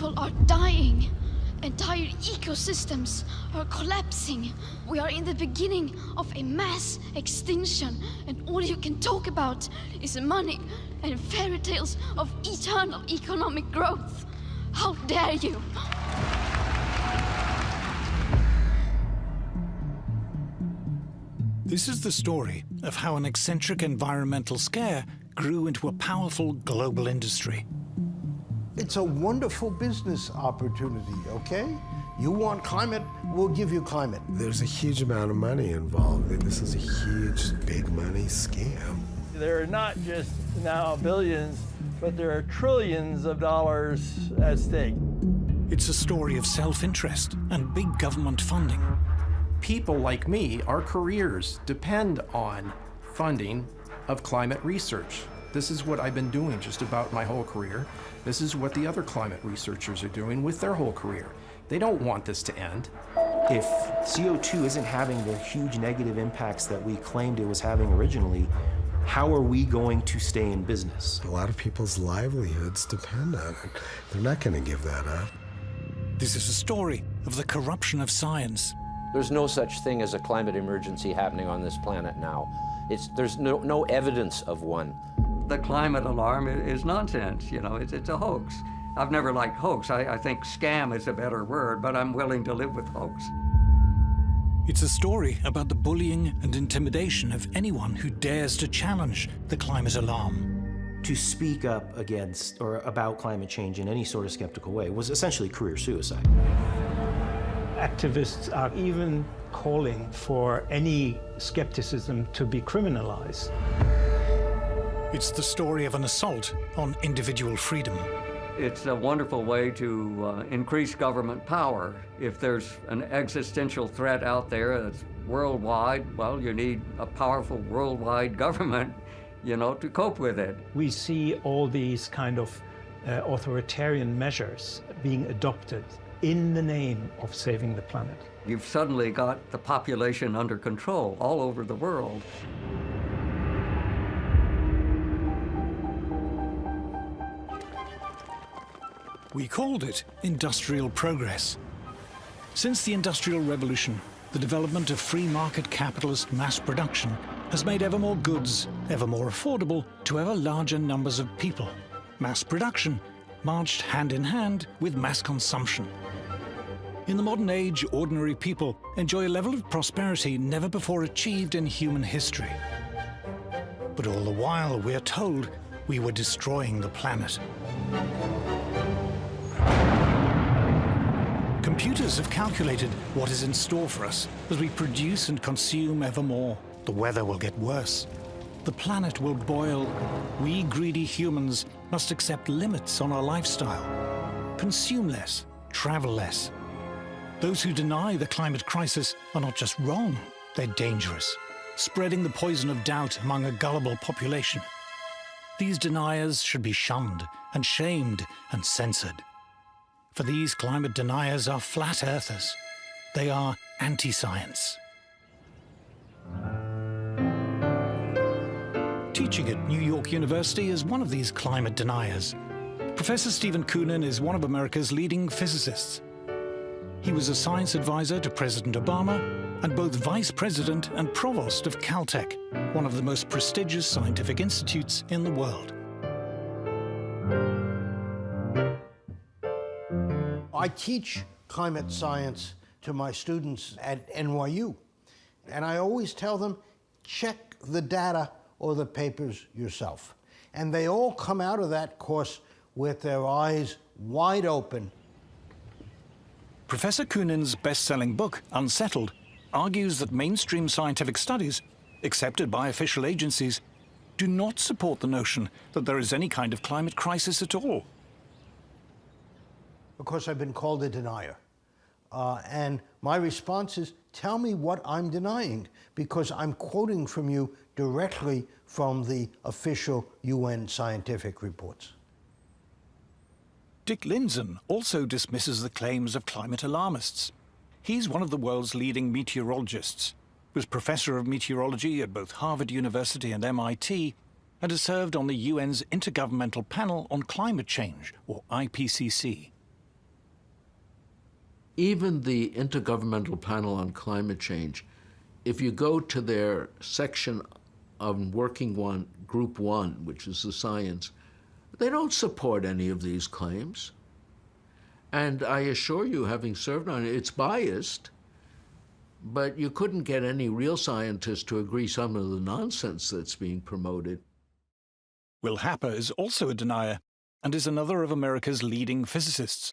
People are dying. Entire ecosystems are collapsing. We are in the beginning of a mass extinction, and all you can talk about is money and fairy tales of eternal economic growth. How dare you? This is the story of how an eccentric environmental scare grew into a powerful global industry. It's a wonderful business opportunity, okay? You want climate, we'll give you climate. There's a huge amount of money involved, and this is a huge, big money scam. There are not just now billions, but there are trillions of dollars at stake. It's a story of self-interest and big government funding. People like me, our careers depend on funding of climate research. This is what I've been doing just about my whole career. This is what the other climate researchers are doing with their whole career. They don't want this to end. If CO2 isn't having the huge negative impacts that we claimed it was having originally, how are we going to stay in business? A lot of people's livelihoods depend on it. They're not going to give that up. This is a story of the corruption of science. There's no such thing as a climate emergency happening on this planet now. There's no evidence of one. The climate alarm is nonsense, you know, it's a hoax. I've never liked hoax. I think scam is a better word, but I'm willing to live with hoax. It's a story about the bullying and intimidation of anyone who dares to challenge the climate alarm. To speak up against or about climate change in any sort of skeptical way was essentially career suicide. Activists are even calling for any skepticism to be criminalized. It's the story of an assault on individual freedom. It's a wonderful way to increase government power. If there's an existential threat out there that's worldwide, well, you need a powerful worldwide government, you know, to cope with it. We see all these kind of authoritarian measures being adopted in the name of saving the planet. You've suddenly got the population under control all over the world. We called it industrial progress. Since the Industrial Revolution, the development of free market capitalist mass production has made ever more goods ever more affordable to ever larger numbers of people. Mass production marched hand in hand with mass consumption. In the modern age, ordinary people enjoy a level of prosperity never before achieved in human history. But all the while, we're told we were destroying the planet. Computers have calculated what is in store for us as we produce and consume ever more. The weather will get worse. The planet will boil. We greedy humans must accept limits on our lifestyle. Consume less, travel less. Those who deny the climate crisis are not just wrong, they're dangerous, spreading the poison of doubt among a gullible population. These deniers should be shunned and shamed and censored. For these climate deniers are flat earthers. They are anti-science. Teaching at New York University is one of these climate deniers. Professor Stephen Koonin is one of America's leading physicists. He was a science advisor to President Obama and both vice president and provost of Caltech, one of the most prestigious scientific institutes in the world. I teach climate science to my students at NYU, and I always tell them, check the data or the papers yourself. And they all come out of that course with their eyes wide open. Professor Koonin's best-selling book, Unsettled, argues that mainstream scientific studies, accepted by official agencies, do not support the notion that there is any kind of climate crisis at all. Of course, I've been called a denier. And my response is, tell me what I'm denying, because I'm quoting from you directly from the official UN scientific reports. Dick Lindzen also dismisses the claims of climate alarmists. He's one of the world's leading meteorologists, was professor of meteorology at both Harvard University and MIT, and has served on the UN's Intergovernmental Panel on Climate Change, or IPCC. Even the Intergovernmental Panel on Climate Change, if you go to their section of Group 1, which is the science, they don't support any of these claims. And I assure you, having served on it, it's biased, but you couldn't get any real scientists to agree some of the nonsense that's being promoted. Will Happer is also a denier and is another of America's leading physicists.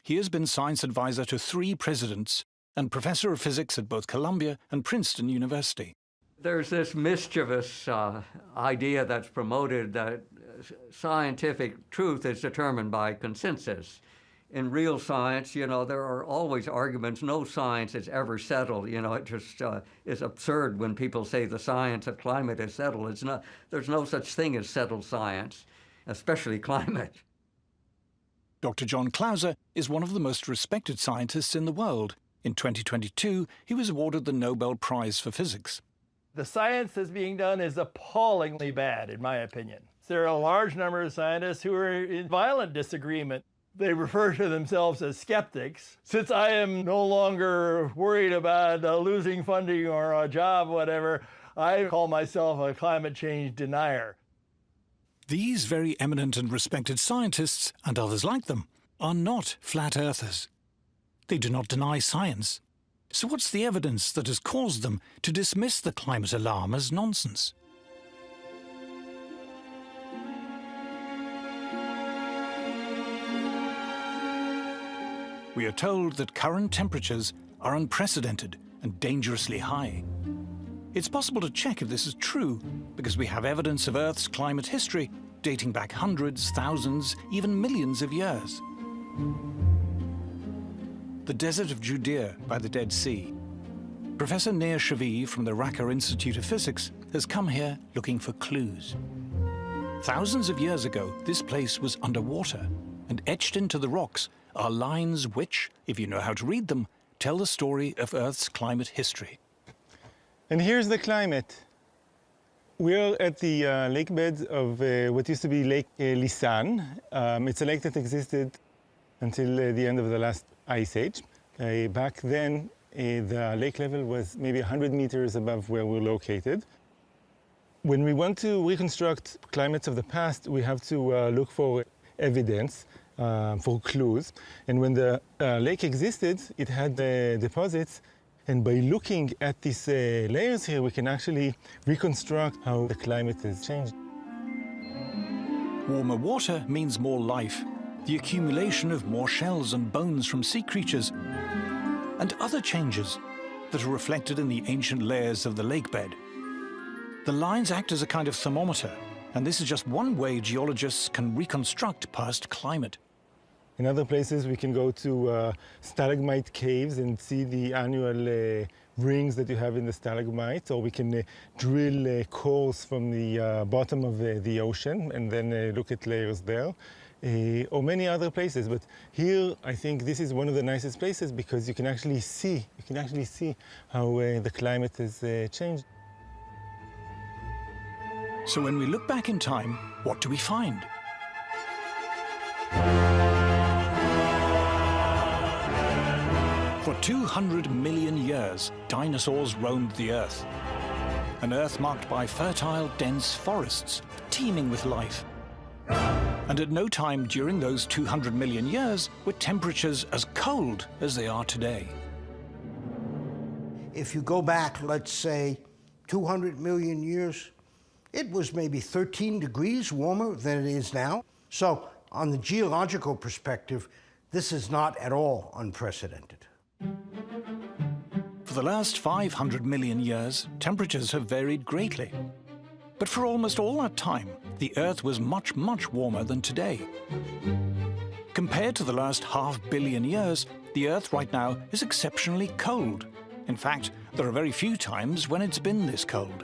He has been science advisor to 3 presidents and professor of physics at both Columbia and Princeton University. There's this mischievous idea that's promoted that scientific truth is determined by consensus. In real science, you know, there are always arguments. No science is ever settled. You know, it just is absurd when people say the science of climate is settled. It's not. There's no such thing as settled science, especially climate. Dr. John Clauser is one of the most respected scientists in the world. In 2022, he was awarded the Nobel Prize for Physics. The science that's being done is appallingly bad, in my opinion. There are a large number of scientists who are in violent disagreement. They refer to themselves as skeptics. Since I am no longer worried about losing funding or a job, whatever, I call myself a climate change denier. These very eminent and respected scientists, and others like them, are not flat earthers. They do not deny science. So what's the evidence that has caused them to dismiss the climate alarm as nonsense? We are told that current temperatures are unprecedented and dangerously high. It's possible to check if this is true because we have evidence of Earth's climate history dating back hundreds, thousands, even millions of years. The desert of Judea by the Dead Sea. Professor Nir Shavi from the Raqqa Institute of Physics has come here looking for clues. Thousands of years ago, this place was underwater, and etched into the rocks are lines which, if you know how to read them, tell the story of Earth's climate history. And here's the climate. We're at the lake bed of what used to be Lake Lisan. It's a lake that existed until the end of the last ice age. Back then, the lake level was maybe 100 meters above where we're located. When we want to reconstruct climates of the past, we have to look for evidence, for clues. And when the lake existed, it had deposits. And by looking at these layers here, we can actually reconstruct how the climate has changed. Warmer water means more life, the accumulation of more shells and bones from sea creatures, and other changes that are reflected in the ancient layers of the lake bed. The lines act as a kind of thermometer, and this is just one way geologists can reconstruct past climate. In other places, we can go to stalagmite caves and see the annual rings that you have in the stalagmites, or we can drill cores from the bottom of the ocean and then look at layers there, or many other places. But here, I think this is one of the nicest places because you can actually see how the climate has changed. So when we look back in time, what do we find? For 200 million years, dinosaurs roamed the Earth. An Earth marked by fertile, dense forests, teeming with life. And at no time during those 200 million years were temperatures as cold as they are today. If you go back, let's say, 200 million years, it was maybe 13 degrees warmer than it is now. So, on the geological perspective, this is not at all unprecedented. For the last 500 million years, temperatures have varied greatly. But for almost all that time, the Earth was much, much warmer than today. Compared to the last $500 million years, the Earth right now is exceptionally cold. In fact, there are very few times when it's been this cold.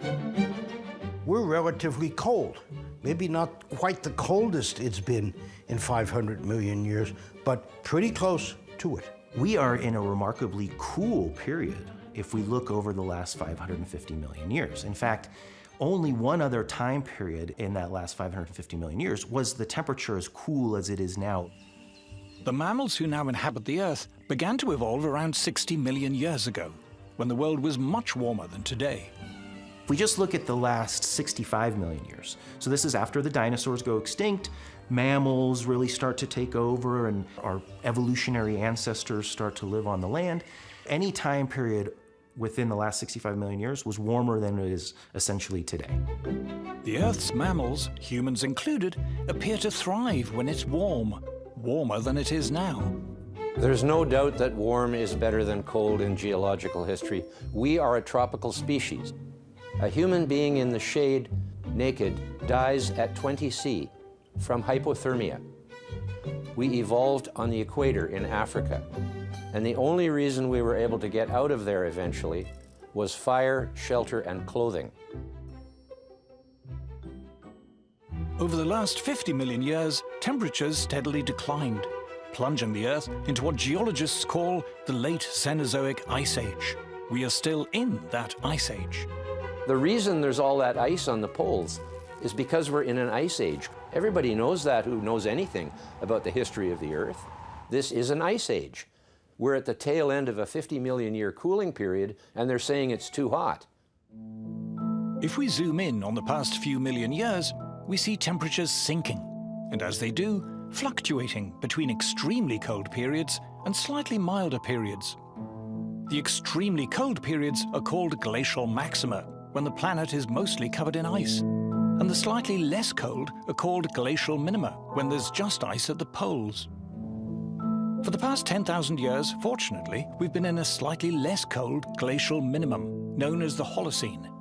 We're relatively cold. Maybe not quite the coldest it's been in 500 million years, but pretty close to it. We are in a remarkably cool period if we look over the last 550 million years. In fact, only one other time period in that last 550 million years was the temperature as cool as it is now. The mammals who now inhabit the Earth began to evolve around 60 million years ago, when the world was much warmer than today. If we just look at the last 65 million years, so this is after the dinosaurs go extinct, mammals really start to take over, and our evolutionary ancestors start to live on the land. Any time period within the last 65 million years was warmer than it is essentially today. The Earth's mammals, humans included, appear to thrive when it's warm, warmer than it is now. There's no doubt that warm is better than cold in geological history. We are a tropical species. A human being in the shade, naked, dies at 20 C from hypothermia. We evolved on the equator in Africa, and the only reason we were able to get out of there eventually was fire, shelter, and clothing. Over the last 50 million years, temperatures steadily declined, plunging the Earth into what geologists call the late Cenozoic Ice Age. We are still in that ice age. The reason there's all that ice on the poles is because we're in an ice age. Everybody knows that who knows anything about the history of the Earth. This is an ice age. We're at the tail end of a 50 million year cooling period, and they're saying it's too hot. If we zoom in on the past few million years, we see temperatures sinking, and as they do, fluctuating between extremely cold periods and slightly milder periods. The extremely cold periods are called glacial maxima, when the planet is mostly covered in ice, and the slightly less cold are called glacial minima, when there's just ice at the poles. For the past 10,000 years, fortunately, we've been in a slightly less cold glacial minimum, known as the Holocene.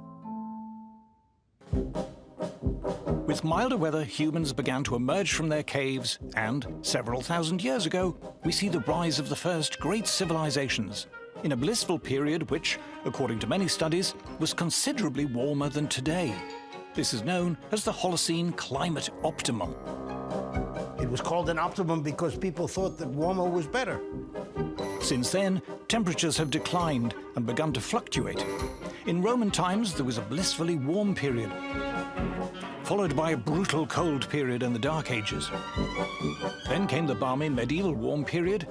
With milder weather, humans began to emerge from their caves, and several thousand years ago, we see the rise of the first great civilizations, in a blissful period which, according to many studies, was considerably warmer than today. This is known as the Holocene climate optimum. It was called an optimum because people thought that warmer was better. Since then, temperatures have declined and begun to fluctuate. In Roman times, there was a blissfully warm period, followed by a brutal cold period in the Dark Ages. Then came the balmy medieval warm period,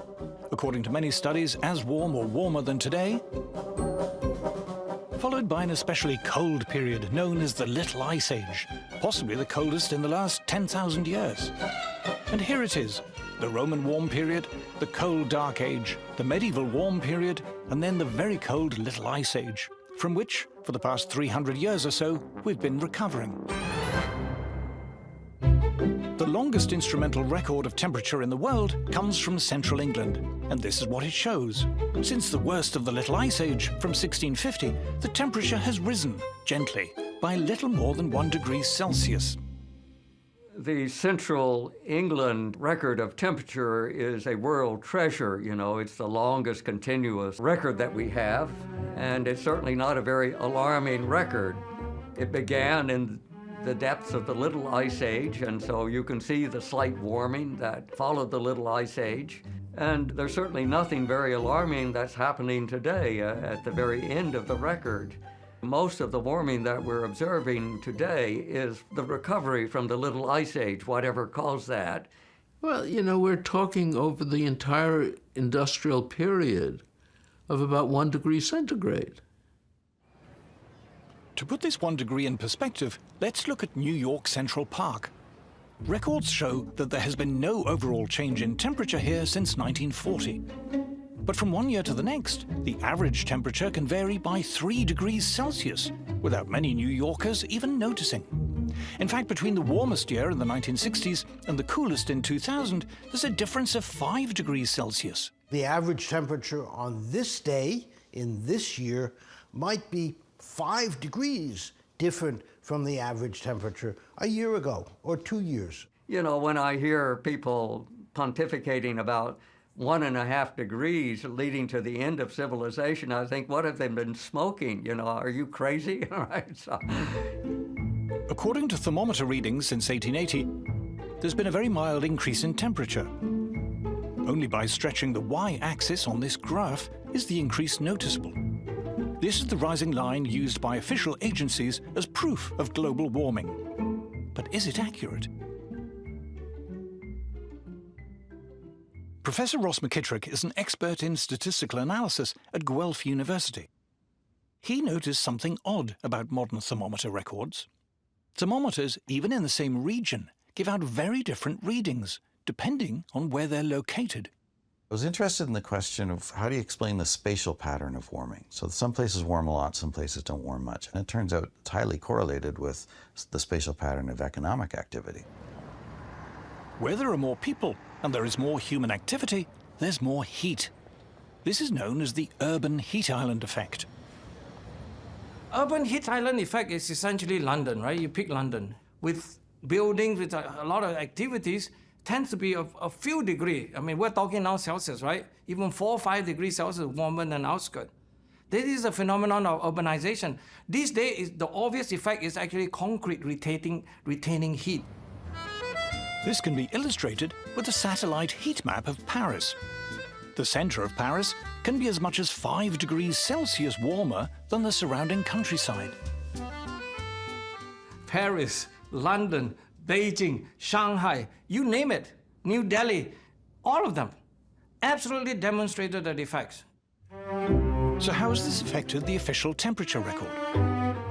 according to many studies as warm or warmer than today, followed by an especially cold period known as the Little Ice Age, possibly the coldest in the last 10,000 years. And here it is, the Roman warm period, the cold Dark Age, the medieval warm period, and then the very cold Little Ice Age, from which, for the past 300 years or so, we've been recovering. The longest instrumental record of temperature in the world comes from central England, and this is what it shows. Since the worst of the Little Ice Age, from 1650, the temperature has risen, gently, by little more than 1 degree Celsius. The central England record of temperature is a world treasure. You know, it's the longest continuous record that we have, and it's certainly not a very alarming record. It began in the depths of the Little Ice Age, and so you can see the slight warming that followed the Little Ice Age. And there's certainly nothing very alarming that's happening today at the very end of the record. Most of the warming that we're observing today is the recovery from the Little Ice Age, whatever caused that. Well, you know, we're talking over the entire industrial period of about 1 degree centigrade. To put this 1 degree in perspective, let's look at New York Central Park. Records show that there has been no overall change in temperature here since 1940. But from one year to the next, the average temperature can vary by 3 degrees Celsius, without many New Yorkers even noticing. In fact, between the warmest year in the 1960s and the coolest in 2000, there's a difference of 5 degrees Celsius. The average temperature on this day in this year might be 5 degrees different from the average temperature a year ago or 2 years. You know, when I hear people pontificating about 1.5 degrees leading to the end of civilization, I think, what have they been smoking? You know, are you crazy? Right? So. According to thermometer readings since 1880, there's been a very mild increase in temperature. Only by stretching the y-axis on this graph is the increase noticeable. This is the rising line used by official agencies as proof of global warming. But is it accurate? Professor Ross McKittrick is an expert in statistical analysis at Guelph University. He noticed something odd about modern thermometer records. Thermometers, even in the same region, give out very different readings, depending on where they're located. I was interested in the question of how do you explain the spatial pattern of warming? So some places warm a lot, some places don't warm much. And it turns out it's highly correlated with the spatial pattern of economic activity. Where there are more people and there is more human activity, there's more heat. This is known as the urban heat island effect. Urban heat island effect is essentially London, right? You pick London. With buildings, with a lot of activities, tends to be a few degrees. I mean, we're talking now Celsius, right? Even 4 or 5 degrees Celsius warmer than outskirts. This is a phenomenon of urbanization. These days, the obvious effect is actually concrete retaining heat. This can be illustrated with a satellite heat map of Paris. The center of Paris can be as much as 5 degrees Celsius warmer than the surrounding countryside. Paris, London, Beijing, Shanghai, you name it, New Delhi, all of them absolutely demonstrated the effects. So how has this affected the official temperature record?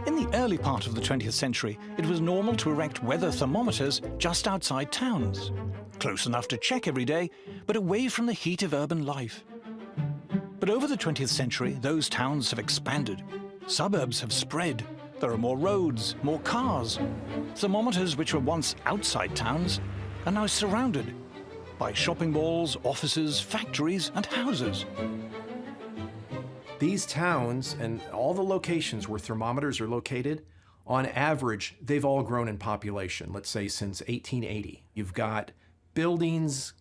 In the early part of the 20th century, it was normal to erect weather thermometers just outside towns, close enough to check every day, but away from the heat of urban life. But over the 20th century, those towns have expanded. Suburbs have spread. There are more roads, more cars. Thermometers which were once outside towns are now surrounded by shopping malls, offices, factories, and houses. These towns and all the locations where thermometers are located, on average, they've all grown in population, let's say since 1880. You've got buildings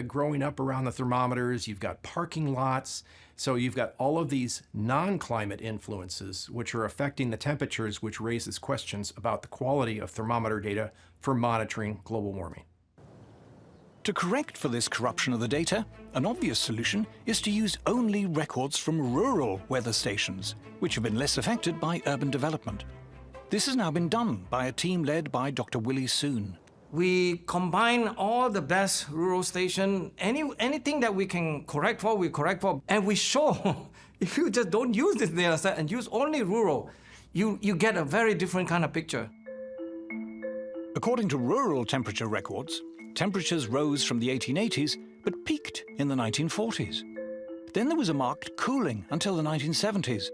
growing up around the thermometers, you've got parking lots, so you've got all of these non-climate influences which are affecting the temperatures, which raises questions about the quality of thermometer data for monitoring global warming. To correct for this corruption of the data, an obvious solution is to use only records from rural weather stations, which have been less affected by urban development. This has now been done by a team led by Dr. Willie Soon. We combine all the best rural stations, anything that we can correct for, we correct for. And we show, if you just don't use this data set and use only rural, you get a very different kind of picture. According to rural temperature records, temperatures rose from the 1880s, but peaked in the 1940s. Then there was a marked cooling until the 1970s.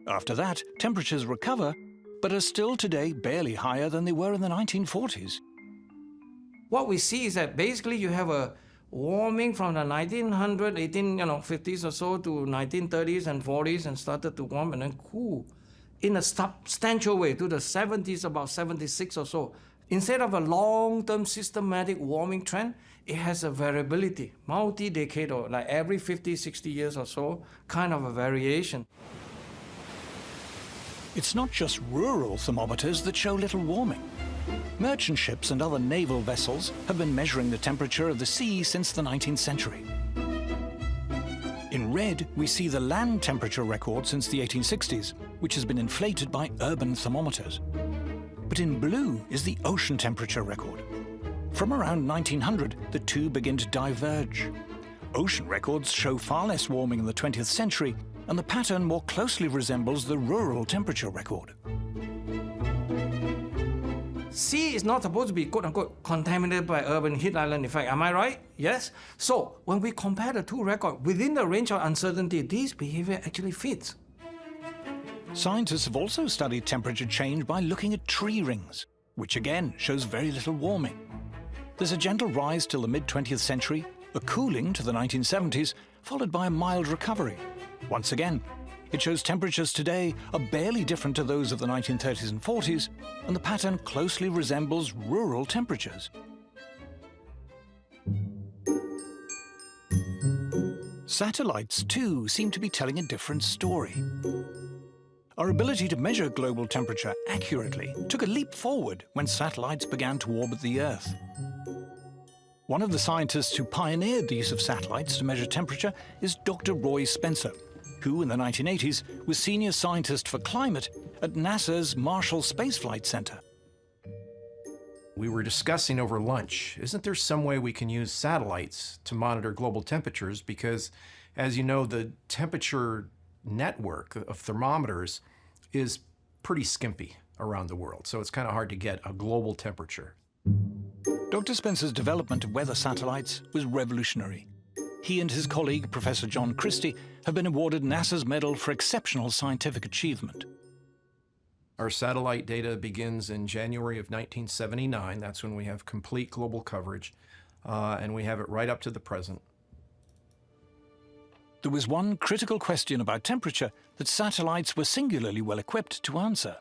After that, temperatures recover, but are still today barely higher than they were in the 1940s. What we see is that basically you have a warming from the 50s or so to 1930s and 40s and started to warm and then cool in a substantial way to the 70s, about 76 or so. Instead of a long-term systematic warming trend, it has a variability, multi-decadal, like every 50, 60 years or so, kind of a variation. It's not just rural thermometers that show little warming. Merchant ships and other naval vessels have been measuring the temperature of the sea since the 19th century. In red, we see the land temperature record since the 1860s, which has been inflated by urban thermometers. But in blue is the ocean temperature record. From around 1900, the two begin to diverge. Ocean records show far less warming in the 20th century, and the pattern more closely resembles the rural temperature record. Sea is not supposed to be, quote-unquote, contaminated by urban heat island effect. Am I right? Yes? So when we compare the two records, within the range of uncertainty, this behavior actually fits. Scientists have also studied temperature change by looking at tree rings, which again shows very little warming. There's a gentle rise till the mid-20th century, a cooling to the 1970s, followed by a mild recovery. Once again, it shows temperatures today are barely different to those of the 1930s and 40s, and the pattern closely resembles rural temperatures. Satellites, too, seem to be telling a different story. Our ability to measure global temperature accurately took a leap forward when satellites began to orbit the Earth. One of the scientists who pioneered the use of satellites to measure temperature is Dr. Roy Spencer, who in the 1980s was senior scientist for climate at NASA's Marshall Space Flight Center. We were discussing over lunch, isn't there some way we can use satellites to monitor global temperatures? Because, as you know, the temperature network of thermometers is pretty skimpy around the world, so it's kind of hard to get a global temperature. Dr. Spencer's development of weather satellites was revolutionary. He and his colleague, Professor John Christie, have been awarded NASA's Medal for Exceptional Scientific Achievement. Our satellite data begins in January of 1979. That's when we have complete global coverage, and we have it right up to the present. There was one critical question about temperature that satellites were singularly well equipped to answer.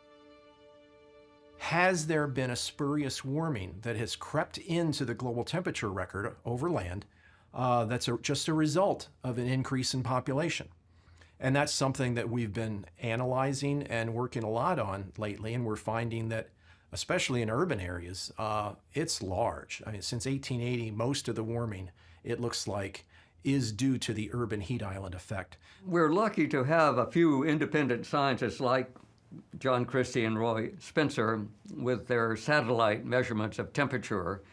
Has there been a spurious warming that has crept into the global temperature record over land that's just a result of an increase in population? And that's something that we've been analyzing and working a lot on lately, and we're finding that, especially in urban areas, it's large. I mean, since 1880, most of the warming, it looks like, is due to the urban heat island effect. We're lucky to have a few independent scientists like John Christie and Roy Spencer with their satellite measurements of temperature.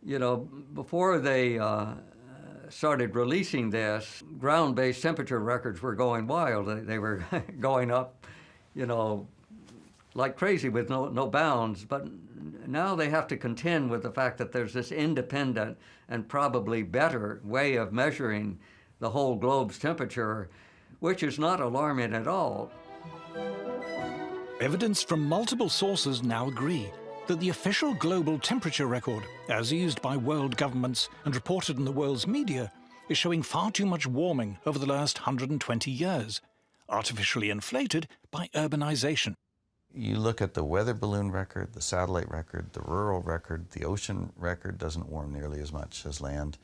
You know, before they started releasing this, ground-based temperature records were going wild. They were going up, you know, like crazy with no bounds. But now they have to contend with the fact that there's this independent and probably better way of measuring the whole globe's temperature, which is not alarming at all. Evidence from multiple sources now agree that the official global temperature record, as used by world governments and reported in the world's media, is showing far too much warming over the last 120 years, artificially inflated by urbanization. You look at the weather balloon record, the satellite record, the rural record, the ocean record doesn't warm nearly as much as land.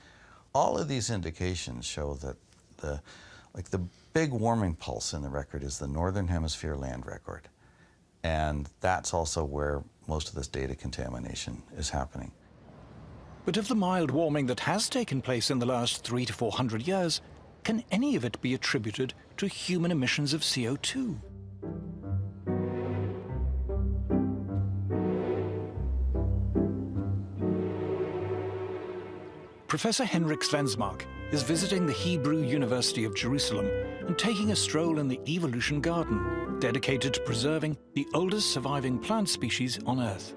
All of these indications show that the big warming pulse in the record is the Northern Hemisphere land record. And that's also where most of this data contamination is happening. But of the mild warming that has taken place in the last 300 to 400 years, can any of it be attributed to human emissions of CO2? Professor Henrik Svensmark is visiting the Hebrew University of Jerusalem and taking a stroll in the Evolution Garden, dedicated to preserving the oldest surviving plant species on Earth.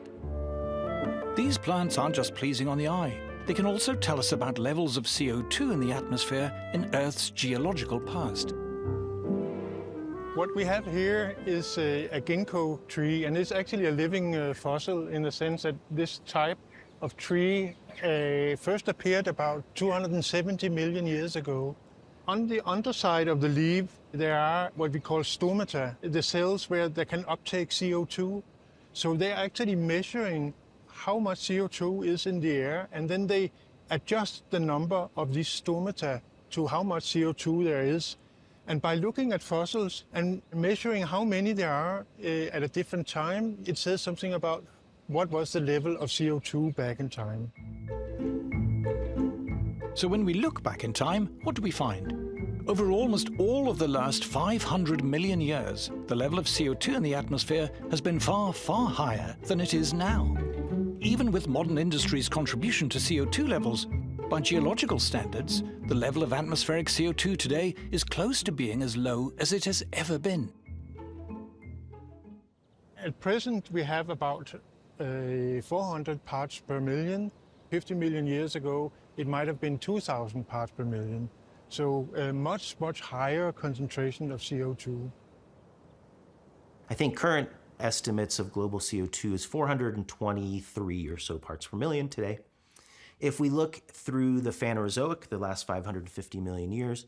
These plants aren't just pleasing on the eye. They can also tell us about levels of CO2 in the atmosphere in Earth's geological past. What we have here is a ginkgo tree, and it's actually a living fossil in the sense that this type of tree first appeared about 270 million years ago. On the underside of the leaf, there are what we call stomata, the cells where they can uptake CO2. So they're actually measuring how much CO2 is in the air, and then they adjust the number of these stomata to how much CO2 there is. And by looking at fossils and measuring how many there are at a different time, it says something about what was the level of CO2 back in time. So when we look back in time, what do we find? Over almost all of the last 500 million years, the level of CO2 in the atmosphere has been far, far higher than it is now. Even with modern industry's contribution to CO2 levels, by geological standards, the level of atmospheric CO2 today is close to being as low as it has ever been. At present, we have about 400 parts per million. 50 million years ago, it might have been 2,000 parts per million. So a much, much higher concentration of CO2. I think current estimates of global CO2 is 423 or so parts per million today. If we look through the Phanerozoic, the last 550 million years,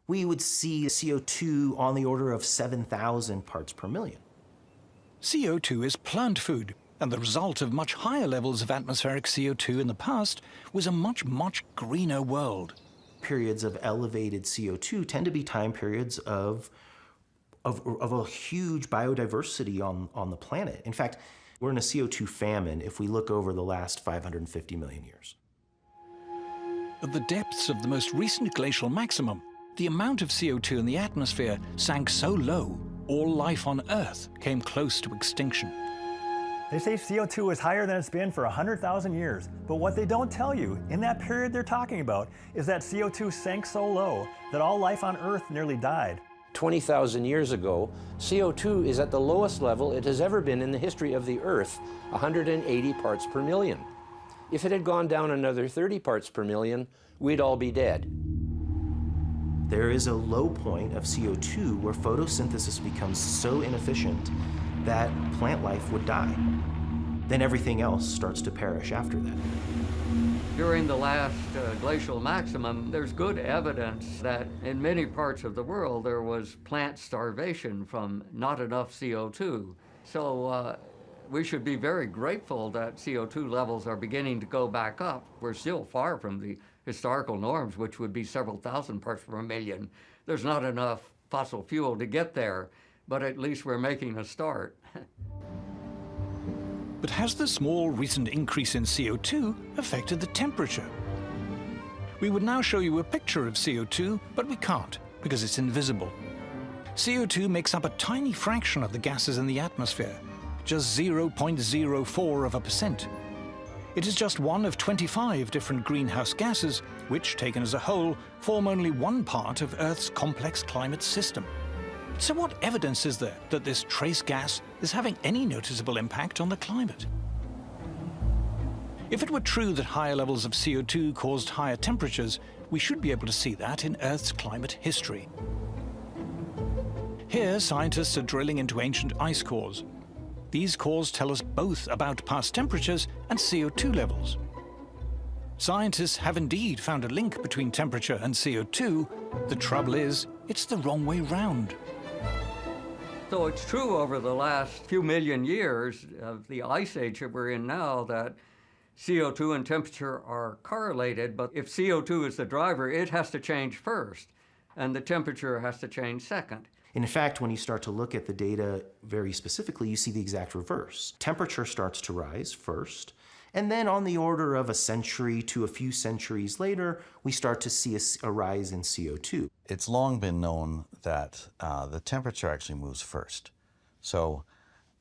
we would see CO2 on the order of 7,000 parts per million. CO2 is plant food, and the result of much higher levels of atmospheric CO2 in the past was a much, much greener world. Periods of elevated CO2 tend to be time periods of a huge biodiversity on the planet. In fact, we're in a CO2 famine if we look over the last 550 million years. At the depths of the most recent glacial maximum, the amount of CO2 in the atmosphere sank so low, all life on Earth came close to extinction. They say CO2 is higher than it's been for 100,000 years, but what they don't tell you in that period they're talking about is that CO2 sank so low that all life on Earth nearly died. 20,000 years ago, CO2 is at the lowest level it has ever been in the history of the Earth, 180 parts per million. If it had gone down another 30 parts per million, we'd all be dead. There is a low point of CO2 where photosynthesis becomes so inefficient that plant life would die. Then everything else starts to perish after that. During the last glacial maximum, there's good evidence that in many parts of the world there was plant starvation from not enough CO2. So we should be very grateful that CO2 levels are beginning to go back up. We're still far from the historical norms, which would be several thousand parts per million. There's not enough fossil fuel to get there, but at least we're making a start. But has the small recent increase in CO2 affected the temperature? We would now show you a picture of CO2, but we can't, because it's invisible. CO2 makes up a tiny fraction of the gases in the atmosphere, just 0.04%. It is just one of 25 different greenhouse gases, which, taken as a whole, form only one part of Earth's complex climate system. So what evidence is there that this trace gas is having any noticeable impact on the climate? If it were true that higher levels of CO2 caused higher temperatures, we should be able to see that in Earth's climate history. Here, scientists are drilling into ancient ice cores. These cores tell us both about past temperatures and CO2 levels. Scientists have indeed found a link between temperature and CO2. The trouble is, it's the wrong way round. So it's true over the last few million years of the ice age that we're in now that CO2 and temperature are correlated, but if CO2 is the driver, it has to change first, and the temperature has to change second. In fact, when you start to look at the data very specifically, you see the exact reverse. Temperature starts to rise first, and then on the order of a century to a few centuries later, we start to see a rise in CO2. It's long been known that the temperature actually moves first. So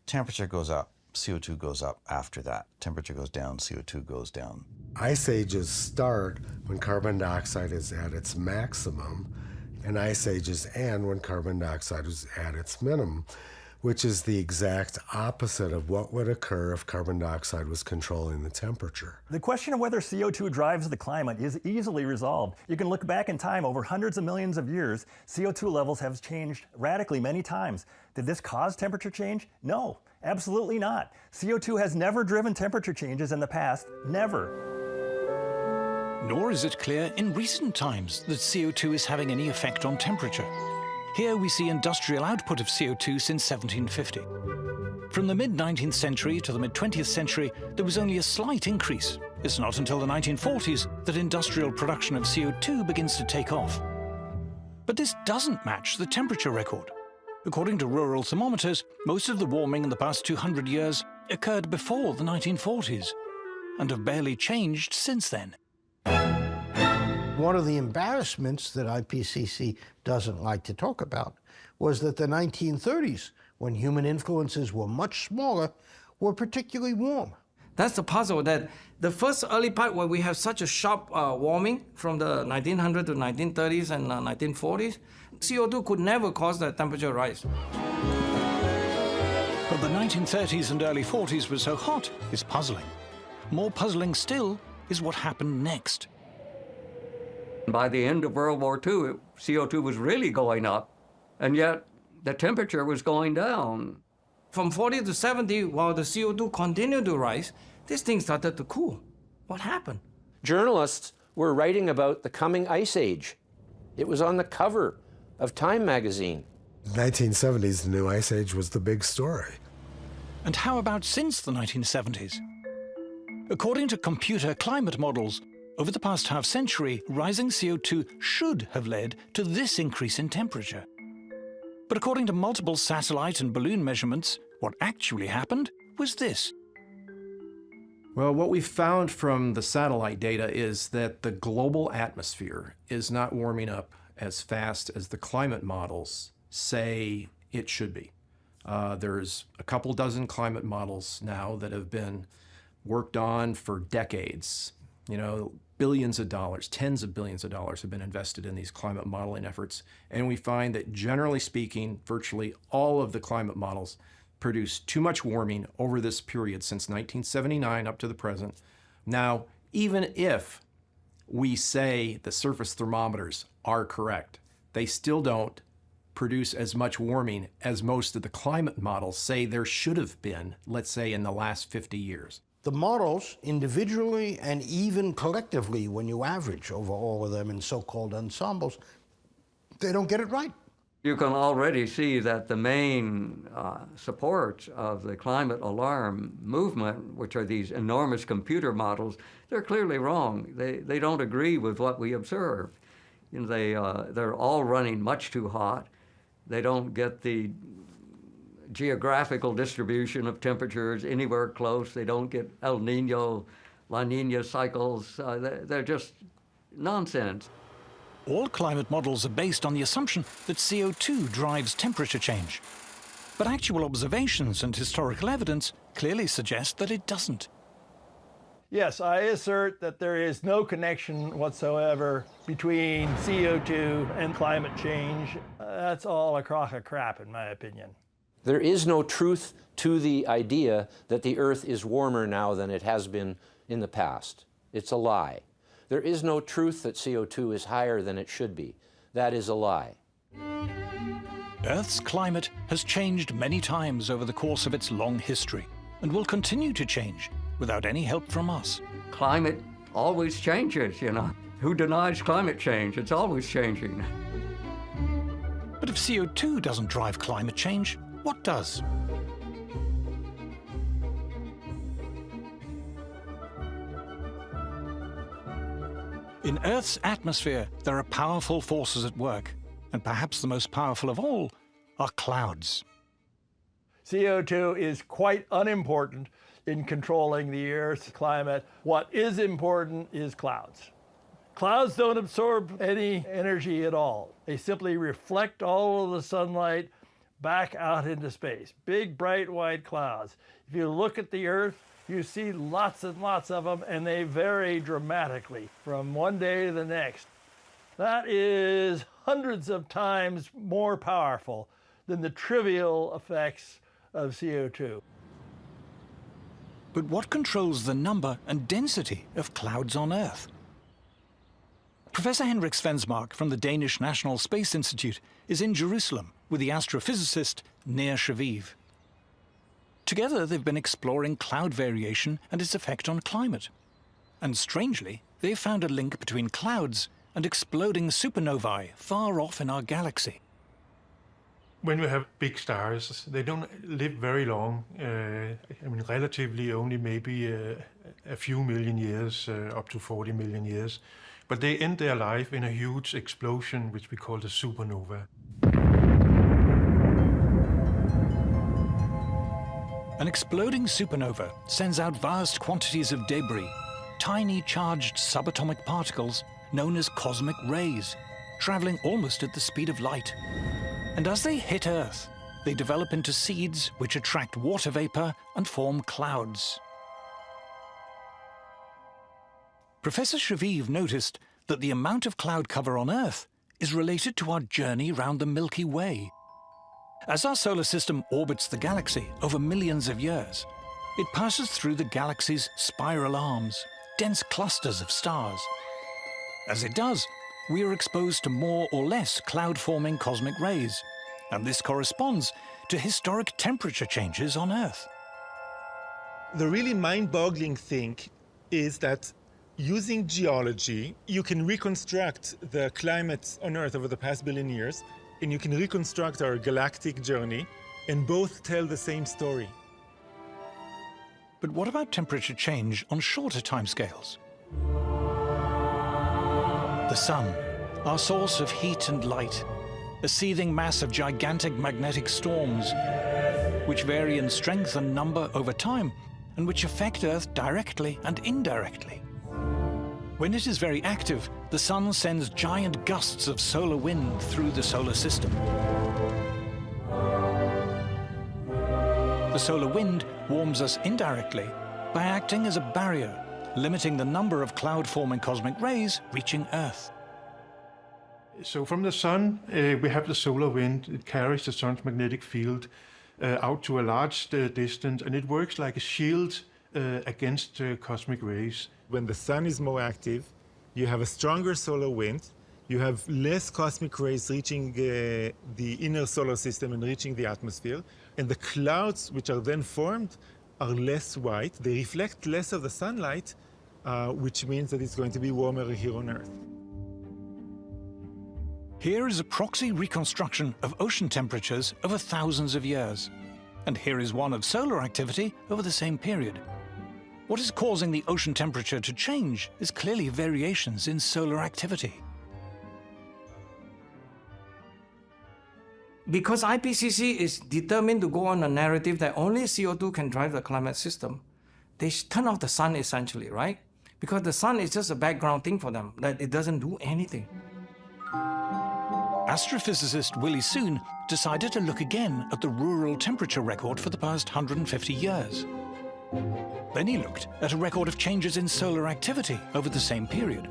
temperature goes up, CO2 goes up after that. Temperature goes down, CO2 goes down. Ice ages start when carbon dioxide is at its maximum, and ice ages end when carbon dioxide is at its minimum, which is the exact opposite of what would occur if carbon dioxide was controlling the temperature. The question of whether CO2 drives the climate is easily resolved. You can look back in time over hundreds of millions of years. CO2 levels have changed radically many times. Did this cause temperature change? No, absolutely not. CO2 has never driven temperature changes in the past, never. Nor is it clear in recent times that CO2 is having any effect on temperature. Here we see industrial output of CO2 since 1750. From the mid-19th century to the mid-20th century, there was only a slight increase. It's not until the 1940s that industrial production of CO2 begins to take off. But this doesn't match the temperature record. According to rural thermometers, most of the warming in the past 200 years occurred before the 1940s, and have barely changed since then. One of the embarrassments that IPCC doesn't like to talk about was that the 1930s, when human influences were much smaller, were particularly warm. That's the puzzle, that the first early part where we have such a sharp warming from the 1900s to 1930s and 1940s, CO2 could never cause the temperature rise. But the 1930s and early 40s were so hot is puzzling. More puzzling still is what happened next. By the end of World War II, CO2 was really going up, and yet the temperature was going down. From 40 to 70, while the CO2 continued to rise, this thing started to cool. What happened? Journalists were writing about the coming ice age. It was on the cover of Time magazine. 1970s, the new ice age was the big story. And how about since the 1970s? According to computer climate models, over the past half-century, rising CO2 should have led to this increase in temperature. But according to multiple satellite and balloon measurements, what actually happened was this. Well, what we've found from the satellite data is that the global atmosphere is not warming up as fast as the climate models say it should be. There's a couple dozen climate models now that have been worked on for decades. You know, billions of dollars, tens of billions of dollars have been invested in these climate modeling efforts. And we find that generally speaking, virtually all of the climate models produce too much warming over this period since 1979 up to the present. Now, even if we say the surface thermometers are correct, they still don't produce as much warming as most of the climate models say there should have been, let's say, in the last 50 years. The models, individually and even collectively, when you average over all of them in so-called ensembles, they don't get it right. You can already see that the main supports of the climate alarm movement, which are these enormous computer models, they're clearly wrong. They don't agree with what we observe. You know, they're all running much too hot. They don't get the geographical distribution of temperatures anywhere close. They don't get El Nino, La Nina cycles. They're just nonsense. All climate models are based on the assumption that CO2 drives temperature change. But actual observations and historical evidence clearly suggest that it doesn't. Yes, I assert that there is no connection whatsoever between CO2 and climate change. That's all a crock of crap, in my opinion. There is no truth to the idea that the Earth is warmer now than it has been in the past. It's a lie. There is no truth that CO2 is higher than it should be. That is a lie. Earth's climate has changed many times over the course of its long history and will continue to change without any help from us. Climate always changes, you know. Who denies climate change? It's always changing. But if CO2 doesn't drive climate change, what does? In Earth's atmosphere, there are powerful forces at work, and perhaps the most powerful of all are clouds. CO2 is quite unimportant in controlling the Earth's climate. What is important is clouds. Clouds don't absorb any energy at all. They simply reflect all of the sunlight back out into space. Big, bright, white clouds. If you look at the Earth, you see lots and lots of them, and they vary dramatically from one day to the next. That is hundreds of times more powerful than the trivial effects of CO2. But what controls the number and density of clouds on Earth? Professor Henrik Svensmark from the Danish National Space Institute is in Jerusalem with the astrophysicist Nir Shaviv. Together, they've been exploring cloud variation and its effect on climate. And strangely, they've found a link between clouds and exploding supernovae far off in our galaxy. When you have big stars, they don't live very long. Relatively only maybe a few million years, up to 40 million years. But they end their life in a huge explosion, which we call the supernova. An exploding supernova sends out vast quantities of debris, tiny charged subatomic particles known as cosmic rays, traveling almost at the speed of light. And as they hit Earth, they develop into seeds which attract water vapor and form clouds. Professor Shaviv noticed that the amount of cloud cover on Earth is related to our journey round the Milky Way. As our solar system orbits the galaxy over millions of years, it passes through the galaxy's spiral arms, dense clusters of stars. As it does, we are exposed to more or less cloud-forming cosmic rays, and this corresponds to historic temperature changes on Earth. The really mind-boggling thing is that using geology, you can reconstruct the climate on Earth over the past billion years, and you can reconstruct our galactic journey, and both tell the same story. But what about temperature change on shorter timescales? The sun, our source of heat and light, a seething mass of gigantic magnetic storms, which vary in strength and number over time, and which affect Earth directly and indirectly. When it is very active, the sun sends giant gusts of solar wind through the solar system. The solar wind warms us indirectly by acting as a barrier, limiting the number of cloud-forming cosmic rays reaching Earth. So from the sun, we have the solar wind. It carries the sun's magnetic field out to a large distance, and it works like a shield against cosmic rays. When the sun is more active, you have a stronger solar wind, you have less cosmic rays reaching the inner solar system and reaching the atmosphere, and the clouds which are then formed are less white. They reflect less of the sunlight, which means that it's going to be warmer here on Earth. Here is a proxy reconstruction of ocean temperatures over thousands of years. And here is one of solar activity over the same period. What is causing the ocean temperature to change is clearly variations in solar activity. Because IPCC is determined to go on a narrative that only CO2 can drive the climate system, they turn off the sun essentially, right? Because the sun is just a background thing for them, that it doesn't do anything. Astrophysicist Willie Soon decided to look again at the rural temperature record for the past 150 years. Then he looked at a record of changes in solar activity over the same period.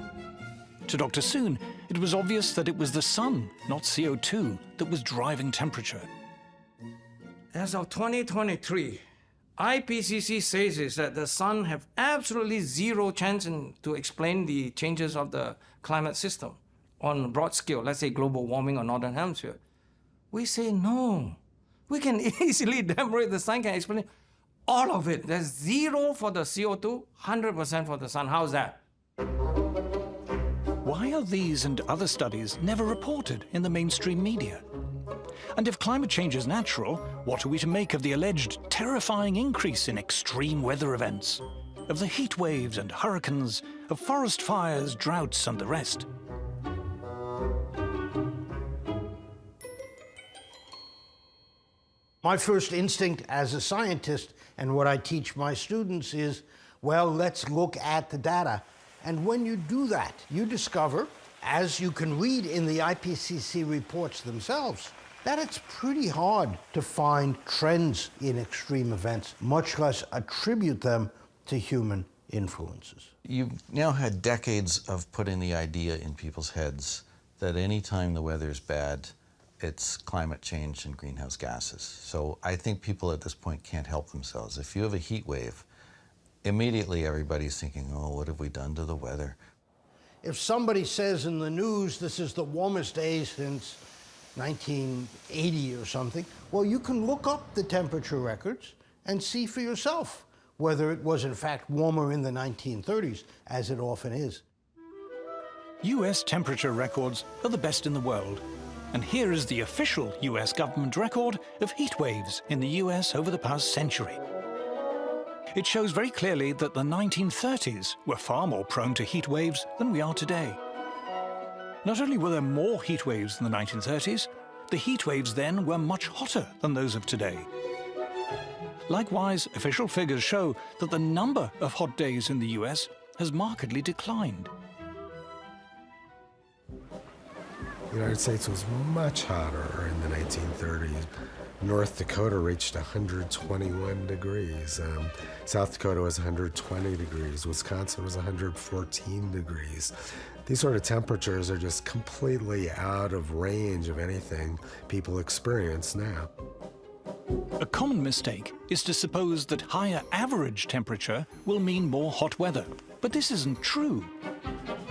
To Dr. Soon, it was obvious that it was the sun, not CO2, that was driving temperature. As of 2023, IPCC says is that the sun have absolutely zero chance to explain the changes of the climate system on a broad scale, let's say global warming or northern hemisphere. We say no. We can easily demonstrate the sun can explain all of it. There's zero for the CO2, 100% for the sun. How's that? Why are these and other studies never reported in the mainstream media? And if climate change is natural, what are we to make of the alleged terrifying increase in extreme weather events? Of the heat waves and hurricanes, of forest fires, droughts, and the rest? My first instinct as a scientist, and what I teach my students, is, well, let's look at the data. And when you do that, you discover, as you can read in the IPCC reports themselves, that it's pretty hard to find trends in extreme events, much less attribute them to human influences. You've now had decades of putting the idea in people's heads that any time the weather's bad, it's climate change and greenhouse gases. So I think people at this point can't help themselves. If you have a heat wave, immediately everybody's thinking, oh, what have we done to the weather? If somebody says in the news this is the warmest day since 1980 or something, well, you can look up the temperature records and see for yourself whether it was in fact warmer in the 1930s, as it often is. US temperature records are the best in the world. And here is the official US government record of heat waves in the US over the past century. It shows very clearly that the 1930s were far more prone to heat waves than we are today. Not only were there more heat waves in the 1930s, the heat waves then were much hotter than those of today. Likewise, official figures show that the number of hot days in the US has markedly declined. The United States was much hotter in the 1930s. North Dakota reached 121 degrees. South Dakota was 120 degrees. Wisconsin was 114 degrees. These sort of temperatures are just completely out of range of anything people experience now. A common mistake is to suppose that higher average temperature will mean more hot weather. But this isn't true.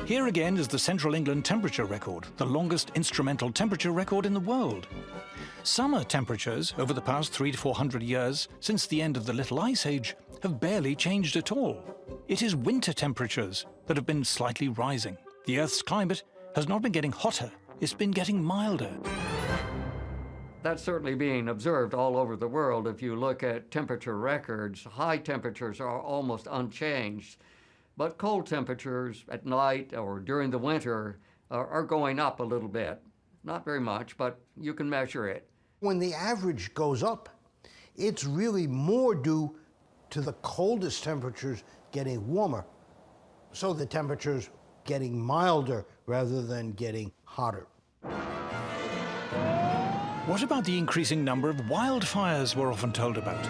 Here again is the Central England temperature record, the longest instrumental temperature record in the world. Summer temperatures over the past 300 to 400 years, since the end of the Little Ice Age, have barely changed at all. It is winter temperatures that have been slightly rising. The Earth's climate has not been getting hotter, it's been getting milder. That's certainly being observed all over the world. If you look at temperature records, high temperatures are almost unchanged. But cold temperatures at night or during the winter are going up a little bit. Not very much, but you can measure it. When the average goes up, it's really more due to the coldest temperatures getting warmer. So the temperatures getting milder rather than getting hotter. What about the increasing number of wildfires we're often told about?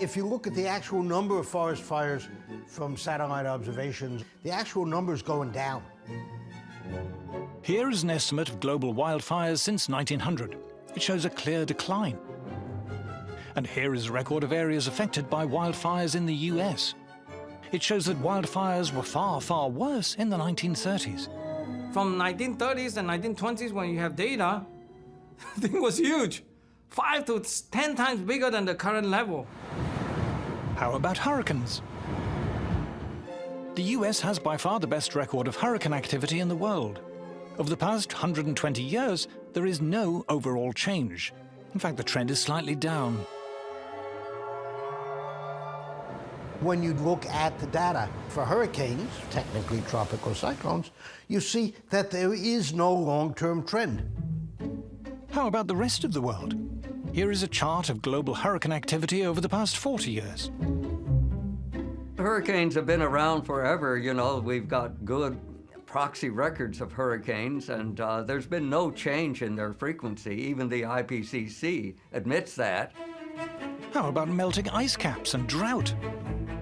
If you look at the actual number of forest fires from satellite observations, the actual number is going down. Here is an estimate of global wildfires since 1900. It shows a clear decline. And here is a record of areas affected by wildfires in the US. It shows that wildfires were far, far worse in the 1930s. From 1930s and 1920s, when you have data, the thing was huge. 5 to 10 times bigger than the current level. How about hurricanes? The US has by far the best record of hurricane activity in the world. Over the past 120 years, there is no overall change. In fact, the trend is slightly down. When you look at the data for hurricanes, technically tropical cyclones, you see that there is no long-term trend. How about the rest of the world? Here is a chart of global hurricane activity over the past 40 years. Hurricanes have been around forever. You know, we've got good proxy records of hurricanes, and there's been no change in their frequency. Even the IPCC admits that. How about melting ice caps and drought?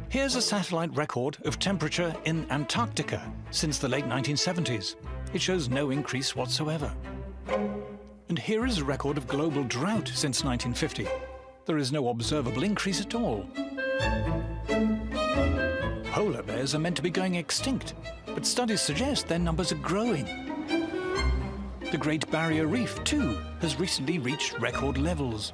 Here's a satellite record of temperature in Antarctica since the late 1970s. It shows no increase whatsoever. And here is a record of global drought since 1950. There is no observable increase at all. Polar bears are meant to be going extinct, but studies suggest their numbers are growing. The Great Barrier Reef, too, has recently reached record levels.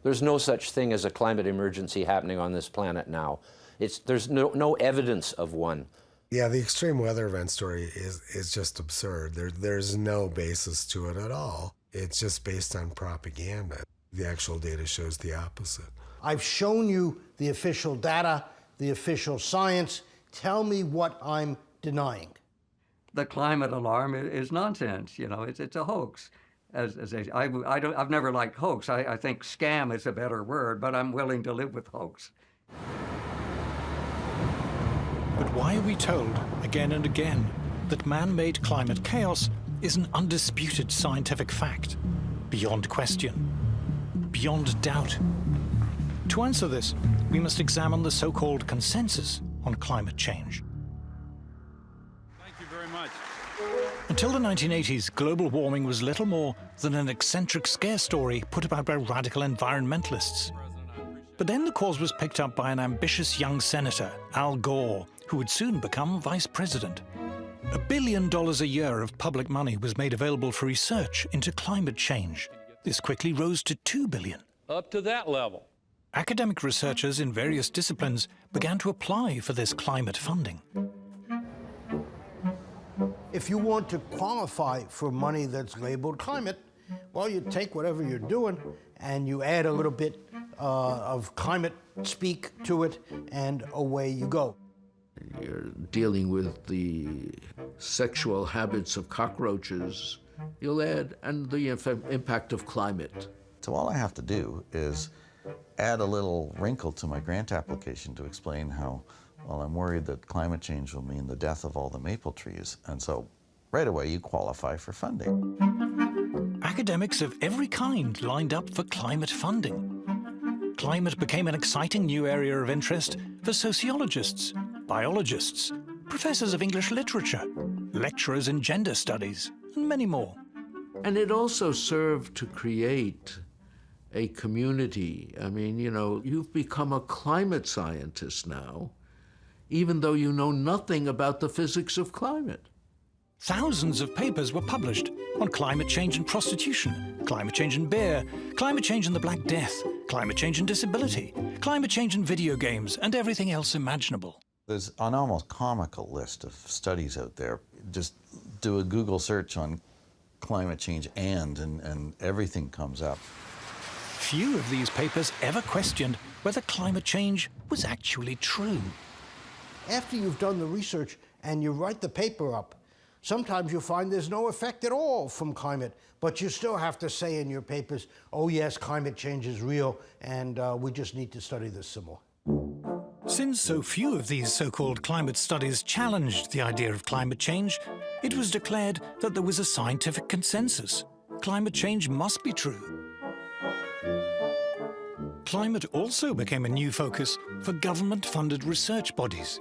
There's no such thing as a climate emergency happening on this planet now. There's no evidence of one. Yeah, the extreme weather event story is just absurd. There's no basis to it at all. It's just based on propaganda. The actual data shows the opposite. I've shown you the official data, the official science. Tell me what I'm denying. The climate alarm is nonsense. You know, it's a hoax. I've never liked hoax. I think scam is a better word, but I'm willing to live with hoax. But why are we told, again and again, that man-made climate chaos is an undisputed scientific fact, beyond question, beyond doubt? To answer this, we must examine the so-called consensus on climate change. Thank you very much. Until the 1980s, global warming was little more than an eccentric scare story put about by radical environmentalists. But then the cause was picked up by an ambitious young senator, Al Gore, who would soon become vice president. $1 billion a year of public money was made available for research into climate change. This quickly rose to $2 billion. Up to that level. Academic researchers in various disciplines began to apply for this climate funding. If you want to qualify for money that's labeled climate, well, you take whatever you're doing and you add a little bit of climate speak to it, and away you go. You're dealing with the sexual habits of cockroaches. You'll add, and the impact of climate. So all I have to do is add a little wrinkle to my grant application to explain how, well, I'm worried that climate change will mean the death of all the maple trees. And so right away you qualify for funding. Academics of every kind lined up for climate funding. Climate became an exciting new area of interest for sociologists, biologists, professors of English literature, lecturers in gender studies, and many more. And it also served to create a community. I mean, you know, you've become a climate scientist now, even though you know nothing about the physics of climate. Thousands of papers were published on climate change and prostitution, climate change and beer, climate change and the Black Death, climate change and disability, climate change and video games, and everything else imaginable. There's an almost comical list of studies out there. Just do a Google search on climate change and everything comes up. Few of these papers ever questioned whether climate change was actually true. After you've done the research and you write the paper up, sometimes you'll find there's no effect at all from climate, but you still have to say in your papers, oh yes, climate change is real, and we just need to study this some more. Since so few of these so-called climate studies challenged the idea of climate change, it was declared that there was a scientific consensus. climate change must be true. Climate also became a new focus for government-funded research bodies.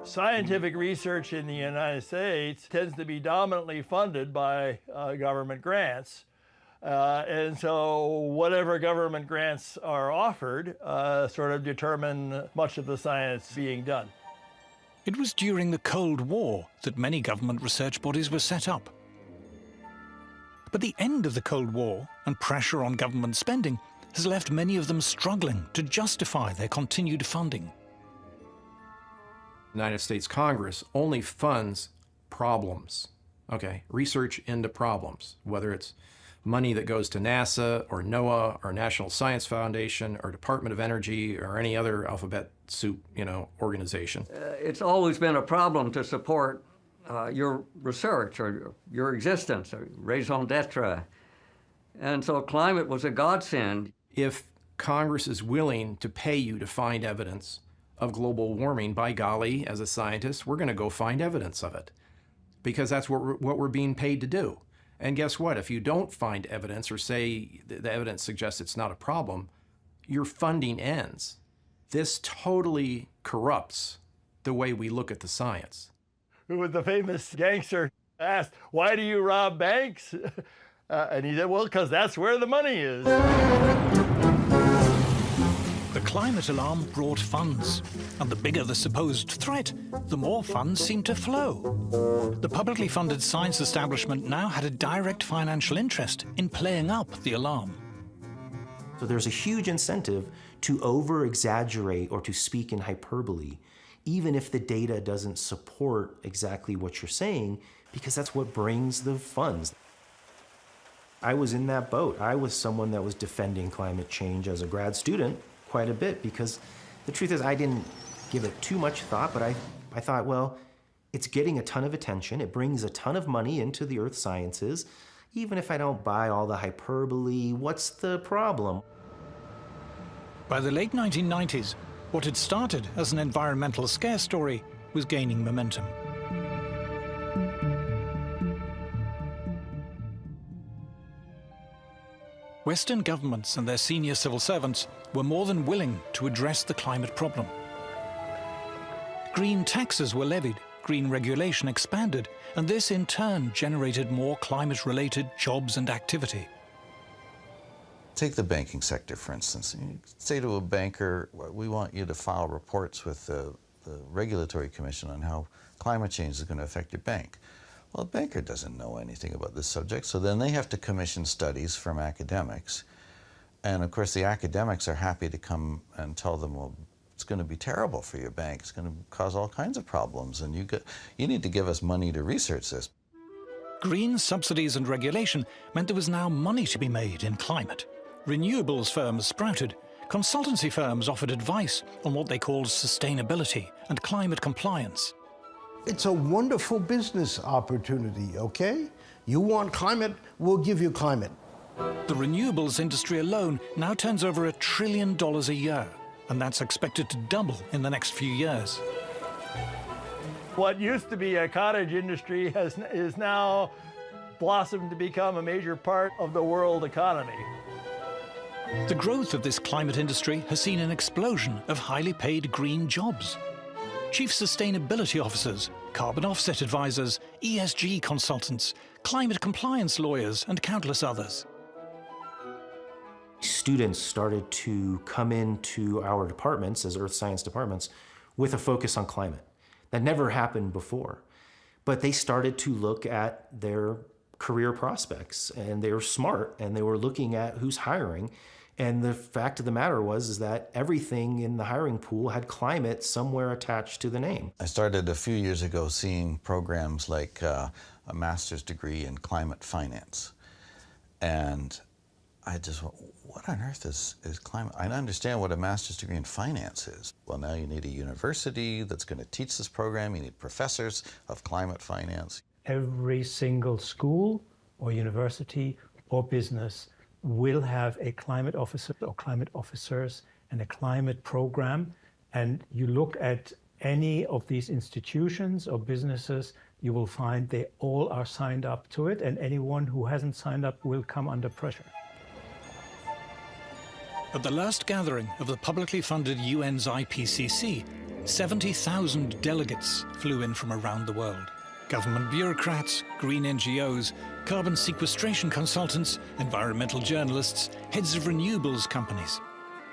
Scientific research in the United States tends to be dominantly funded by government grants. And so whatever government grants are offered sort of determine much of the science being done. It was during the Cold War that many government research bodies were set up. But the end of the Cold War and pressure on government spending has left many of them struggling to justify their continued funding. The United States Congress only funds problems, okay? Research into problems, whether it's money that goes to NASA or NOAA or National Science Foundation or Department of Energy or any other alphabet soup, organization. It's always been a problem to support your research or your existence, or raison d'etre. And so climate was a godsend. If Congress is willing to pay you to find evidence of global warming, by golly, as a scientist, we're going to go find evidence of it, because that's what we're being paid to do. And guess what? If you don't find evidence or say the evidence suggests it's not a problem, your funding ends. This totally corrupts the way we look at the science. Who was the famous gangster asked, "Why do you rob banks?" And he said, "Well, because that's where the money is." The climate alarm brought funds, and the bigger the supposed threat, the more funds seemed to flow. The publicly funded science establishment now had a direct financial interest in playing up the alarm. So there's a huge incentive to over-exaggerate or to speak in hyperbole, even if the data doesn't support exactly what you're saying, because that's what brings the funds. I was in that boat. I was someone that was defending climate change as a grad student quite a bit, because the truth is I didn't give it too much thought, but I thought, well, it's getting a ton of attention. It brings a ton of money into the earth sciences. Even if I don't buy all the hyperbole, what's the problem? By the late 1990s, what had started as an environmental scare story was gaining momentum. Western governments and their senior civil servants were more than willing to address the climate problem. Green taxes were levied, green regulation expanded, and this in turn generated more climate-related jobs and activity. Take the banking sector, for instance. You say to a banker, we want you to file reports with the Regulatory Commission on how climate change is going to affect your bank. Well, a banker doesn't know anything about this subject, so then they have to commission studies from academics. And of course, the academics are happy to come and tell them, well, it's going to be terrible for your bank. It's going to cause all kinds of problems, and you need to give us money to research this. Green subsidies and regulation meant there was now money to be made in climate. Renewables firms sprouted. Consultancy firms offered advice on what they called sustainability and climate compliance. It's a wonderful business opportunity, okay? You want climate, we'll give you climate. The renewables industry alone now turns over $1 trillion a year, and that's expected to double in the next few years. What used to be a cottage industry is now blossomed to become a major part of the world economy. The growth of this climate industry has seen an explosion of highly paid green jobs. Chief sustainability officers, carbon offset advisors, ESG consultants, climate compliance lawyers, and countless others. Students started to come into our departments as earth science departments with a focus on climate. That never happened before. But they started to look at their career prospects, and they were smart, and they were looking at who's hiring. And the fact of the matter is that everything in the hiring pool had climate somewhere attached to the name. I started a few years ago seeing programs like a master's degree in climate finance. And I just went, what on earth is climate? I understand what a master's degree in finance is. Well, now you need a university that's going to teach this program. You need professors of climate finance. Every single school or university or business will have a climate officer or climate officers and a climate program. And you look at any of these institutions or businesses, you will find they all are signed up to it, and anyone who hasn't signed up will come under pressure. At the last gathering of the publicly funded UN's IPCC, 70,000 delegates flew in from around the world. Government bureaucrats, green NGOs, carbon sequestration consultants, environmental journalists, heads of renewables companies.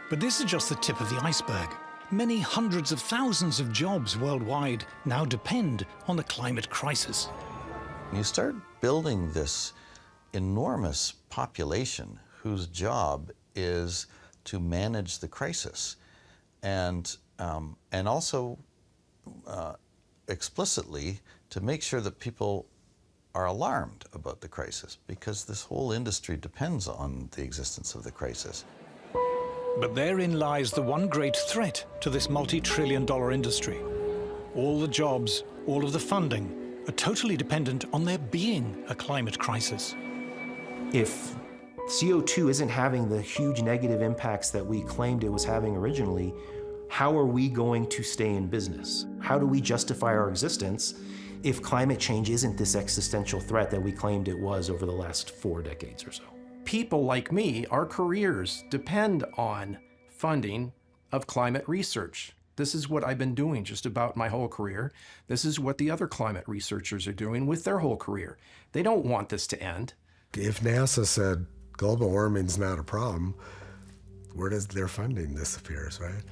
But this is just the tip of the iceberg. Many hundreds of thousands of jobs worldwide now depend on the climate crisis. You start building this enormous population whose job is to manage the crisis, and also explicitly to make sure that people are alarmed about the crisis, because this whole industry depends on the existence of the crisis. But therein lies the one great threat to this multi-trillion-dollar industry. All the jobs, all of the funding are totally dependent on there being a climate crisis. If CO2 isn't having the huge negative impacts that we claimed it was having originally, how are we going to stay in business? How do we justify our existence if climate change isn't this existential threat that we claimed it was over the last 4 decades or so? People like me, our careers depend on funding of climate research. This is what I've been doing just about my whole career. This is what the other climate researchers are doing with their whole career. They don't want this to end. If NASA said global warming's not a problem, where does their funding disappears, right?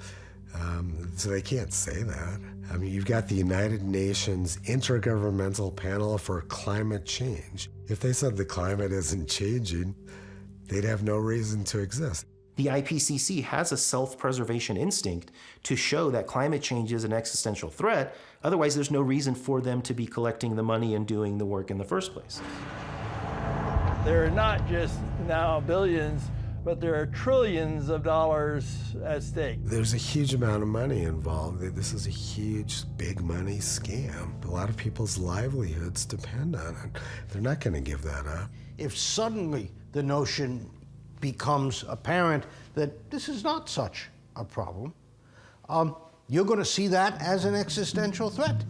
So they can't say that. I mean, you've got the United Nations Intergovernmental Panel for Climate Change. If they said the climate isn't changing, they'd have no reason to exist. The IPCC has a self-preservation instinct to show that climate change is an existential threat. Otherwise, there's no reason for them to be collecting the money and doing the work in the first place. There are not just now billions, but there are trillions of dollars at stake. There's a huge amount of money involved. This is a huge, big money scam. A lot of people's livelihoods depend on it. They're not going to give that up. If suddenly the notion becomes apparent that this is not such a problem, you're going to see that as an existential threat.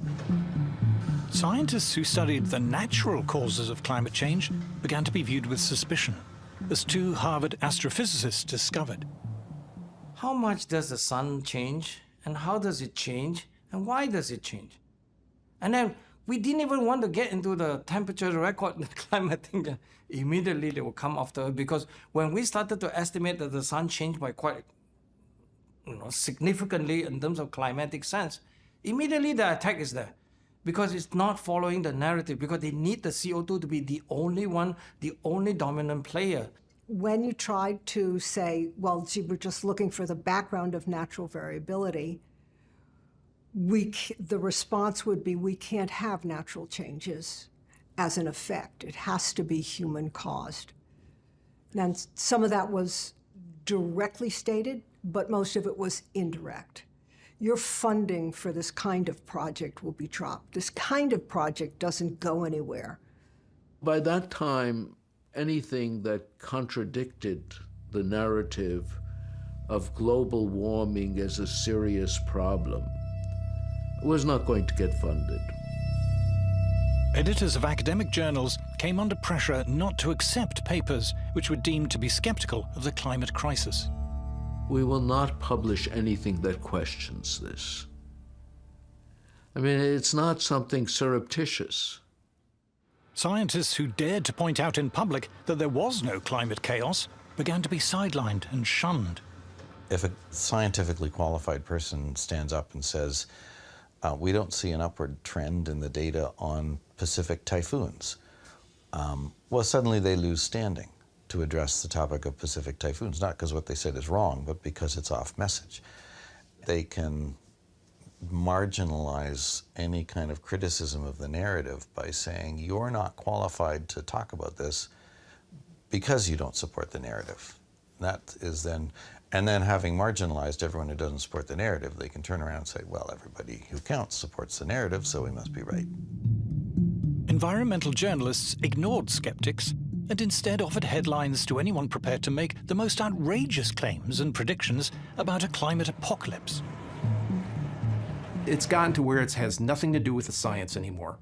Scientists who studied the natural causes of climate change began to be viewed with suspicion, as 2 Harvard astrophysicists discovered. How much does the sun change, and how does it change, and why does it change? And then we didn't even want to get into the temperature record, the climate thing. Immediately they will come after it, because when we started to estimate that the sun changed by quite significantly in terms of climatic sense, immediately the attack is there. Because it's not following the narrative, because they need the CO2 to be the only one, the only dominant player. When you tried to say, well, gee, we're just looking for the background of natural variability, the response would be, we can't have natural changes as an effect. It has to be human-caused. And some of that was directly stated, but most of it was indirect. Your funding for this kind of project will be dropped. This kind of project doesn't go anywhere. By that time, anything that contradicted the narrative of global warming as a serious problem was not going to get funded. Editors of academic journals came under pressure not to accept papers which were deemed to be skeptical of the climate crisis. We will not publish anything that questions this. I mean, it's not something surreptitious. Scientists who dared to point out in public that there was no climate chaos began to be sidelined and shunned. If a scientifically qualified person stands up and says, we don't see an upward trend in the data on Pacific typhoons, well, suddenly they lose standing to address the topic of Pacific typhoons, not because what they said is wrong, but because it's off message. They can marginalize any kind of criticism of the narrative by saying, you're not qualified to talk about this because you don't support the narrative. That is then, and then having marginalized everyone who doesn't support the narrative, they can turn around and say, well, everybody who counts supports the narrative, so we must be right. Environmental journalists ignored skeptics and instead offered headlines to anyone prepared to make the most outrageous claims and predictions about a climate apocalypse. It's gotten to where it has nothing to do with the science anymore.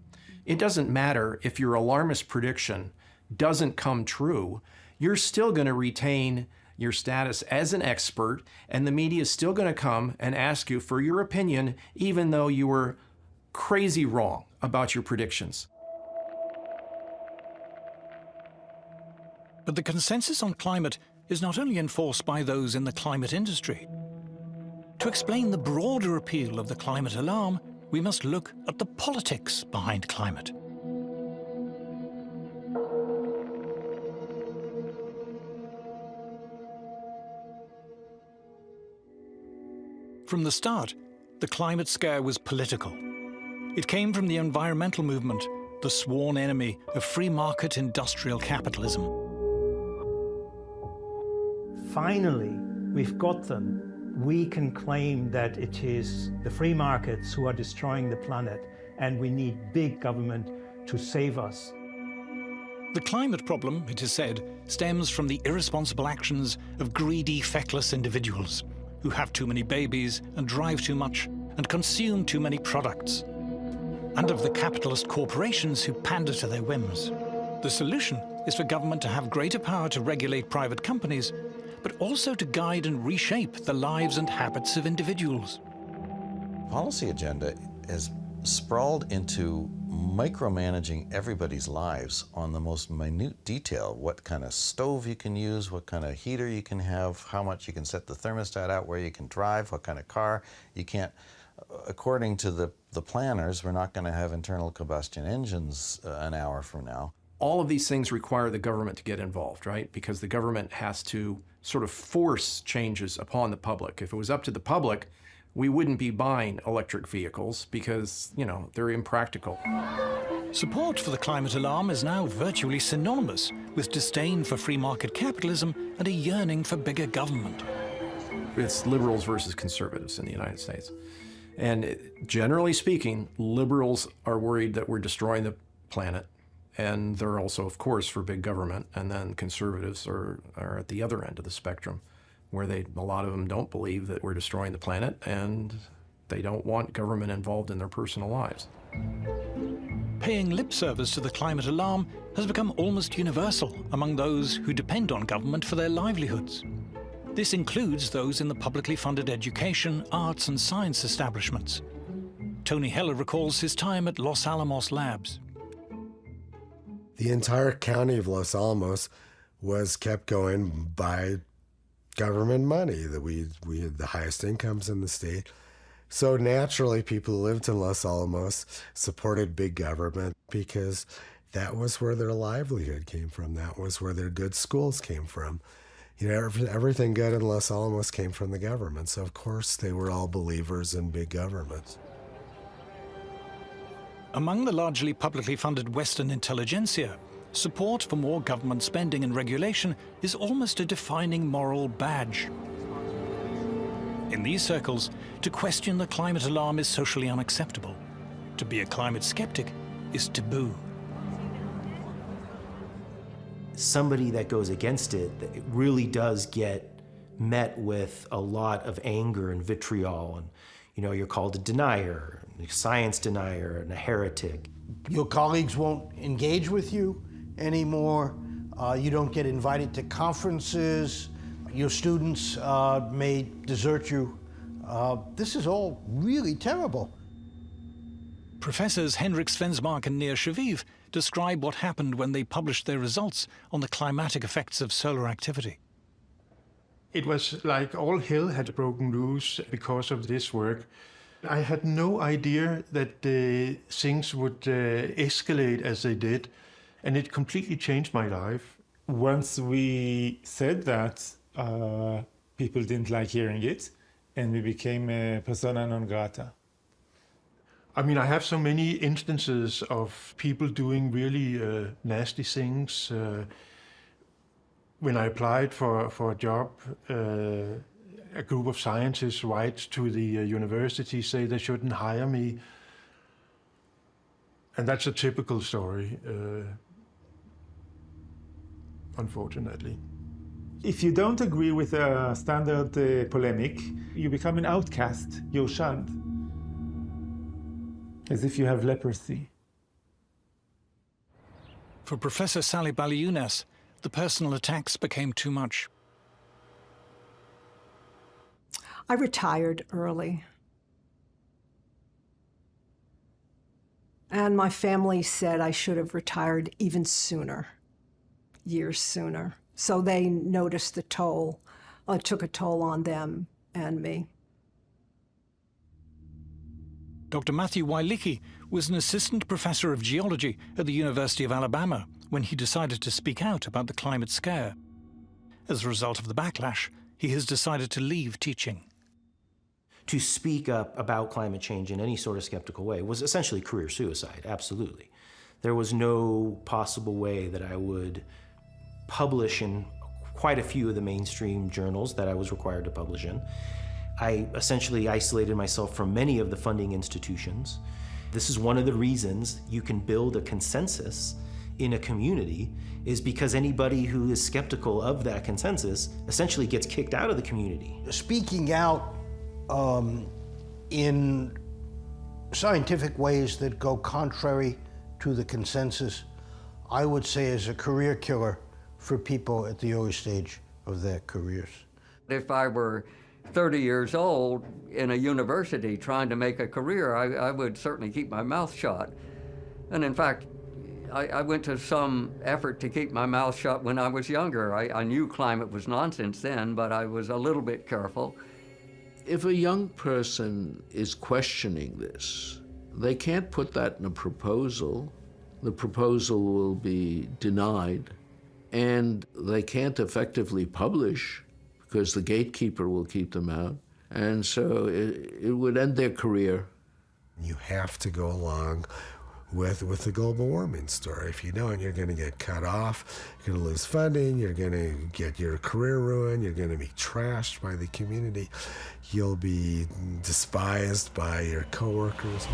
It doesn't matter if your alarmist prediction doesn't come true, you're still going to retain your status as an expert, and the media is still going to come and ask you for your opinion, even though you were crazy wrong about your predictions. But the consensus on climate is not only enforced by those in the climate industry. To explain the broader appeal of the climate alarm, we must look at the politics behind climate. From the start, the climate scare was political. It came from the environmental movement, the sworn enemy of free market industrial capitalism. Finally, we've got them. We can claim that it is the free markets who are destroying the planet, and we need big government to save us. The climate problem, it is said, stems from the irresponsible actions of greedy, feckless individuals who have too many babies and drive too much and consume too many products, and of the capitalist corporations who pander to their whims. The solution is for government to have greater power to regulate private companies, but also to guide and reshape the lives and habits of individuals. Policy agenda has sprawled into micromanaging everybody's lives on the most minute detail. What kind of stove you can use, what kind of heater you can have, how much you can set the thermostat out, where you can drive, what kind of car you can't. According to the planners, we're not going to have internal combustion engines an hour from now. All of these things require the government to get involved, right? Because the government has to sort of force changes upon the public. If it was up to the public, we wouldn't be buying electric vehicles because, you know, they're impractical. Support for the climate alarm is now virtually synonymous with disdain for free market capitalism and a yearning for bigger government. It's liberals versus conservatives in the United States. And generally speaking, liberals are worried that we're destroying the planet. And they're also, of course, for big government. And then conservatives are at the other end of the spectrum, where a lot of them don't believe that we're destroying the planet, and they don't want government involved in their personal lives. Paying lip service to the climate alarm has become almost universal among those who depend on government for their livelihoods. This includes those in the publicly funded education, arts and science establishments. Tony Heller recalls his time at Los Alamos Labs. The entire county of Los Alamos was kept going by government money. That we had the highest incomes in the state. So naturally, people who lived in Los Alamos supported big government because that was where their livelihood came from. That was where their good schools came from. You know, everything good in Los Alamos came from the government. So of course they were all believers in big government. Among the largely publicly funded Western intelligentsia, support for more government spending and regulation is almost a defining moral badge. In these circles, to question the climate alarm is socially unacceptable. To be a climate skeptic is taboo. Somebody that goes against it, it really does get met with a lot of anger and vitriol, and you know, you're called a denier, a science denier, and a heretic. Your colleagues won't engage with you anymore. You don't get invited to conferences. Your students may desert you. This is all really terrible. Professors Henrik Svensmark and Nir Shaviv describe what happened when they published their results on the climatic effects of solar activity. It was like all hell had broken loose because of this work. I had no idea that things would escalate as they did, and it completely changed my life. Once we said that, people didn't like hearing it, and we became a persona non grata. I mean, I have so many instances of people doing really nasty things. When I applied for a job, a group of scientists write to the university, say they shouldn't hire me. And that's a typical story, unfortunately. If you don't agree with a standard polemic, you become an outcast, you're shunned. as if you have leprosy. For Professor Sally Baliunas, the personal attacks became too much. I retired early. And my family said I should have retired even sooner, years sooner. So they noticed the toll. It took a toll on them and me. Dr. Matthew Wailicki was an assistant professor of geology at the University of Alabama when he decided to speak out about the climate scare. As a result of the backlash, he has decided to leave teaching. To speak up about climate change in any sort of skeptical way was essentially career suicide, absolutely. There was no possible way that I would publish in quite a few of the mainstream journals that I was required to publish in. I essentially isolated myself from many of the funding institutions. This is one of the reasons you can build a consensus in a community, is because anybody who is skeptical of that consensus essentially gets kicked out of the community. Speaking out in scientific ways that go contrary to the consensus, I would say is a career killer for people at the early stage of their careers. If I were 30 years old in a university trying to make a career, I would certainly keep my mouth shut. And in fact, I went to some effort to keep my mouth shut when I was younger. I knew climate was nonsense then, but I was a little bit careful. If a young person is questioning this, they can't put that in a proposal. The proposal will be denied, and they can't effectively publish because the gatekeeper will keep them out. And so it would end their career. You have to go along with the global warming story. If you don't, you're going to get cut off, you're going to lose funding, you're going to get your career ruined, you're going to be trashed by the community, you'll be despised by your coworkers.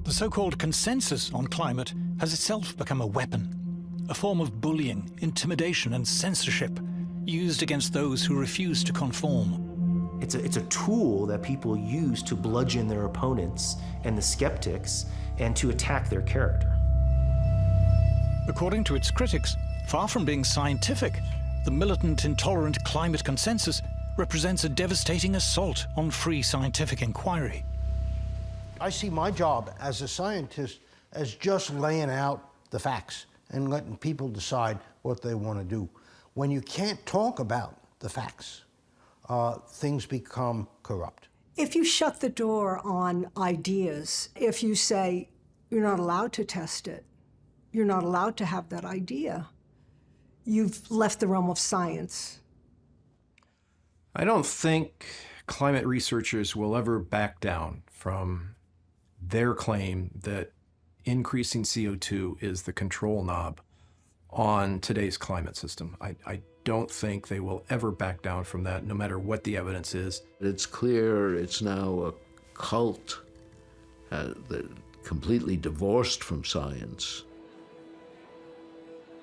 The so-called consensus on climate has itself become a weapon, a form of bullying, intimidation, and censorship used against those who refuse to conform. It's a tool that people use to bludgeon their opponents and the skeptics and to attack their character. According to its critics, far from being scientific, the militant, intolerant climate consensus represents a devastating assault on free scientific inquiry. I see my job as a scientist as just laying out the facts and letting people decide what they want to do. When you can't talk about the facts, things become corrupt. If you shut the door on ideas, if you say you're not allowed to test it, you're not allowed to have that idea, you've left the realm of science. I don't think climate researchers will ever back down from their claim that increasing CO2 is the control knob on today's climate system. I don't think they will ever back down from that, no matter what the evidence is. It's clear it's now a cult completely divorced from science.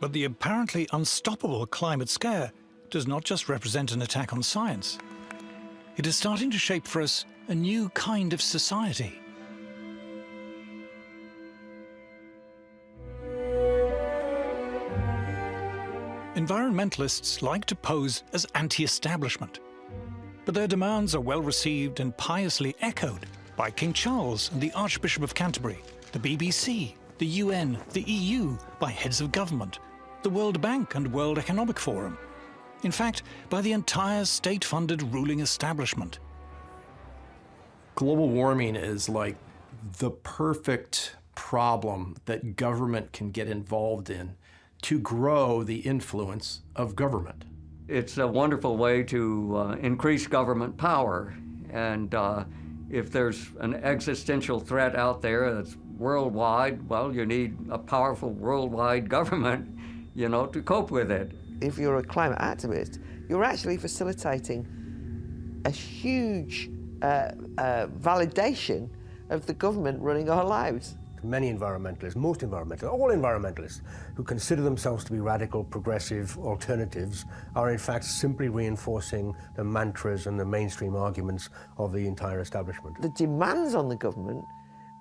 But the apparently unstoppable climate scare does not just represent an attack on science. It is starting to shape for us a new kind of society. Environmentalists like to pose as anti-establishment, but their demands are well received and piously echoed by King Charles and the Archbishop of Canterbury, the BBC, the UN, the EU, by heads of government, the World Bank and World Economic Forum. In fact, by the entire state-funded ruling establishment. Global warming is like the perfect problem that government can get involved in to grow the influence of government. It's a wonderful way to increase government power. And if there's an existential threat out there that's worldwide, well, you need a powerful worldwide government, to cope with it. If you're a climate activist, you're actually facilitating a huge validation of the government running our lives. Many environmentalists, most environmentalists, all environmentalists who consider themselves to be radical, progressive alternatives are in fact simply reinforcing the mantras and the mainstream arguments of the entire establishment. The demands on the government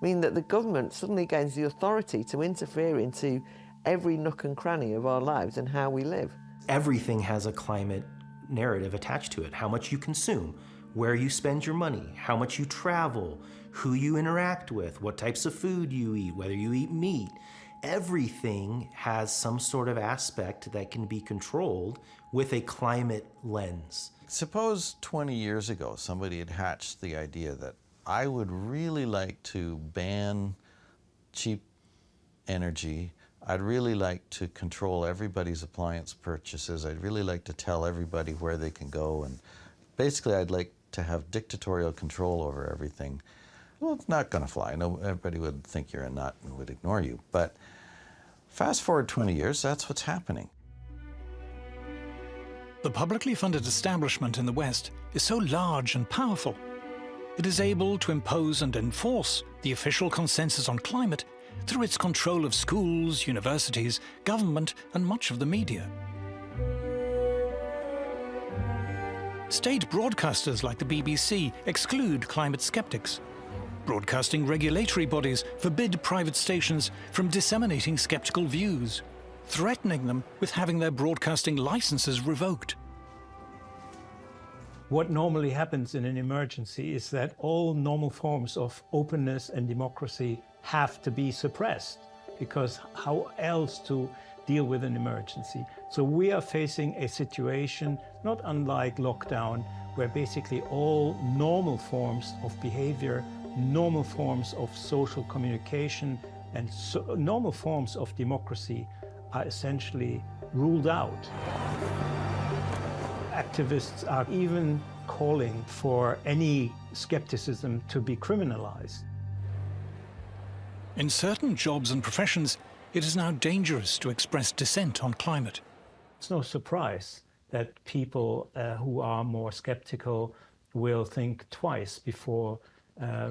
mean that the government suddenly gains the authority to interfere into every nook and cranny of our lives and how we live. Everything has a climate narrative attached to it. How much you consume, where you spend your money, how much you travel, who you interact with, what types of food you eat, whether you eat meat. Everything has some sort of aspect that can be controlled with a climate lens. Suppose 20 years ago somebody had hatched the idea that I would really like to ban cheap energy. I'd really like to control everybody's appliance purchases. I'd really like to tell everybody where they can go. And basically, I'd like to have dictatorial control over everything. Well, it's not going to fly. No, everybody would think you're a nut and would ignore you. But fast forward 20 years, that's what's happening. The publicly funded establishment in the West is so large and powerful. It is able to impose and enforce the official consensus on climate through its control of schools, universities, government, and much of the media. State broadcasters like the BBC exclude climate skeptics. Broadcasting regulatory bodies forbid private stations from disseminating skeptical views, threatening them with having their broadcasting licenses revoked. What normally happens in an emergency is that all normal forms of openness and democracy have to be suppressed, because how else to deal with an emergency? So we are facing a situation not unlike lockdown, where basically all normal forms of behavior, normal forms of social communication, and normal forms of democracy are essentially ruled out. Activists are even calling for any skepticism to be criminalized. In certain jobs and professions, it is now dangerous to express dissent on climate. It's no surprise that people who are more skeptical will think twice before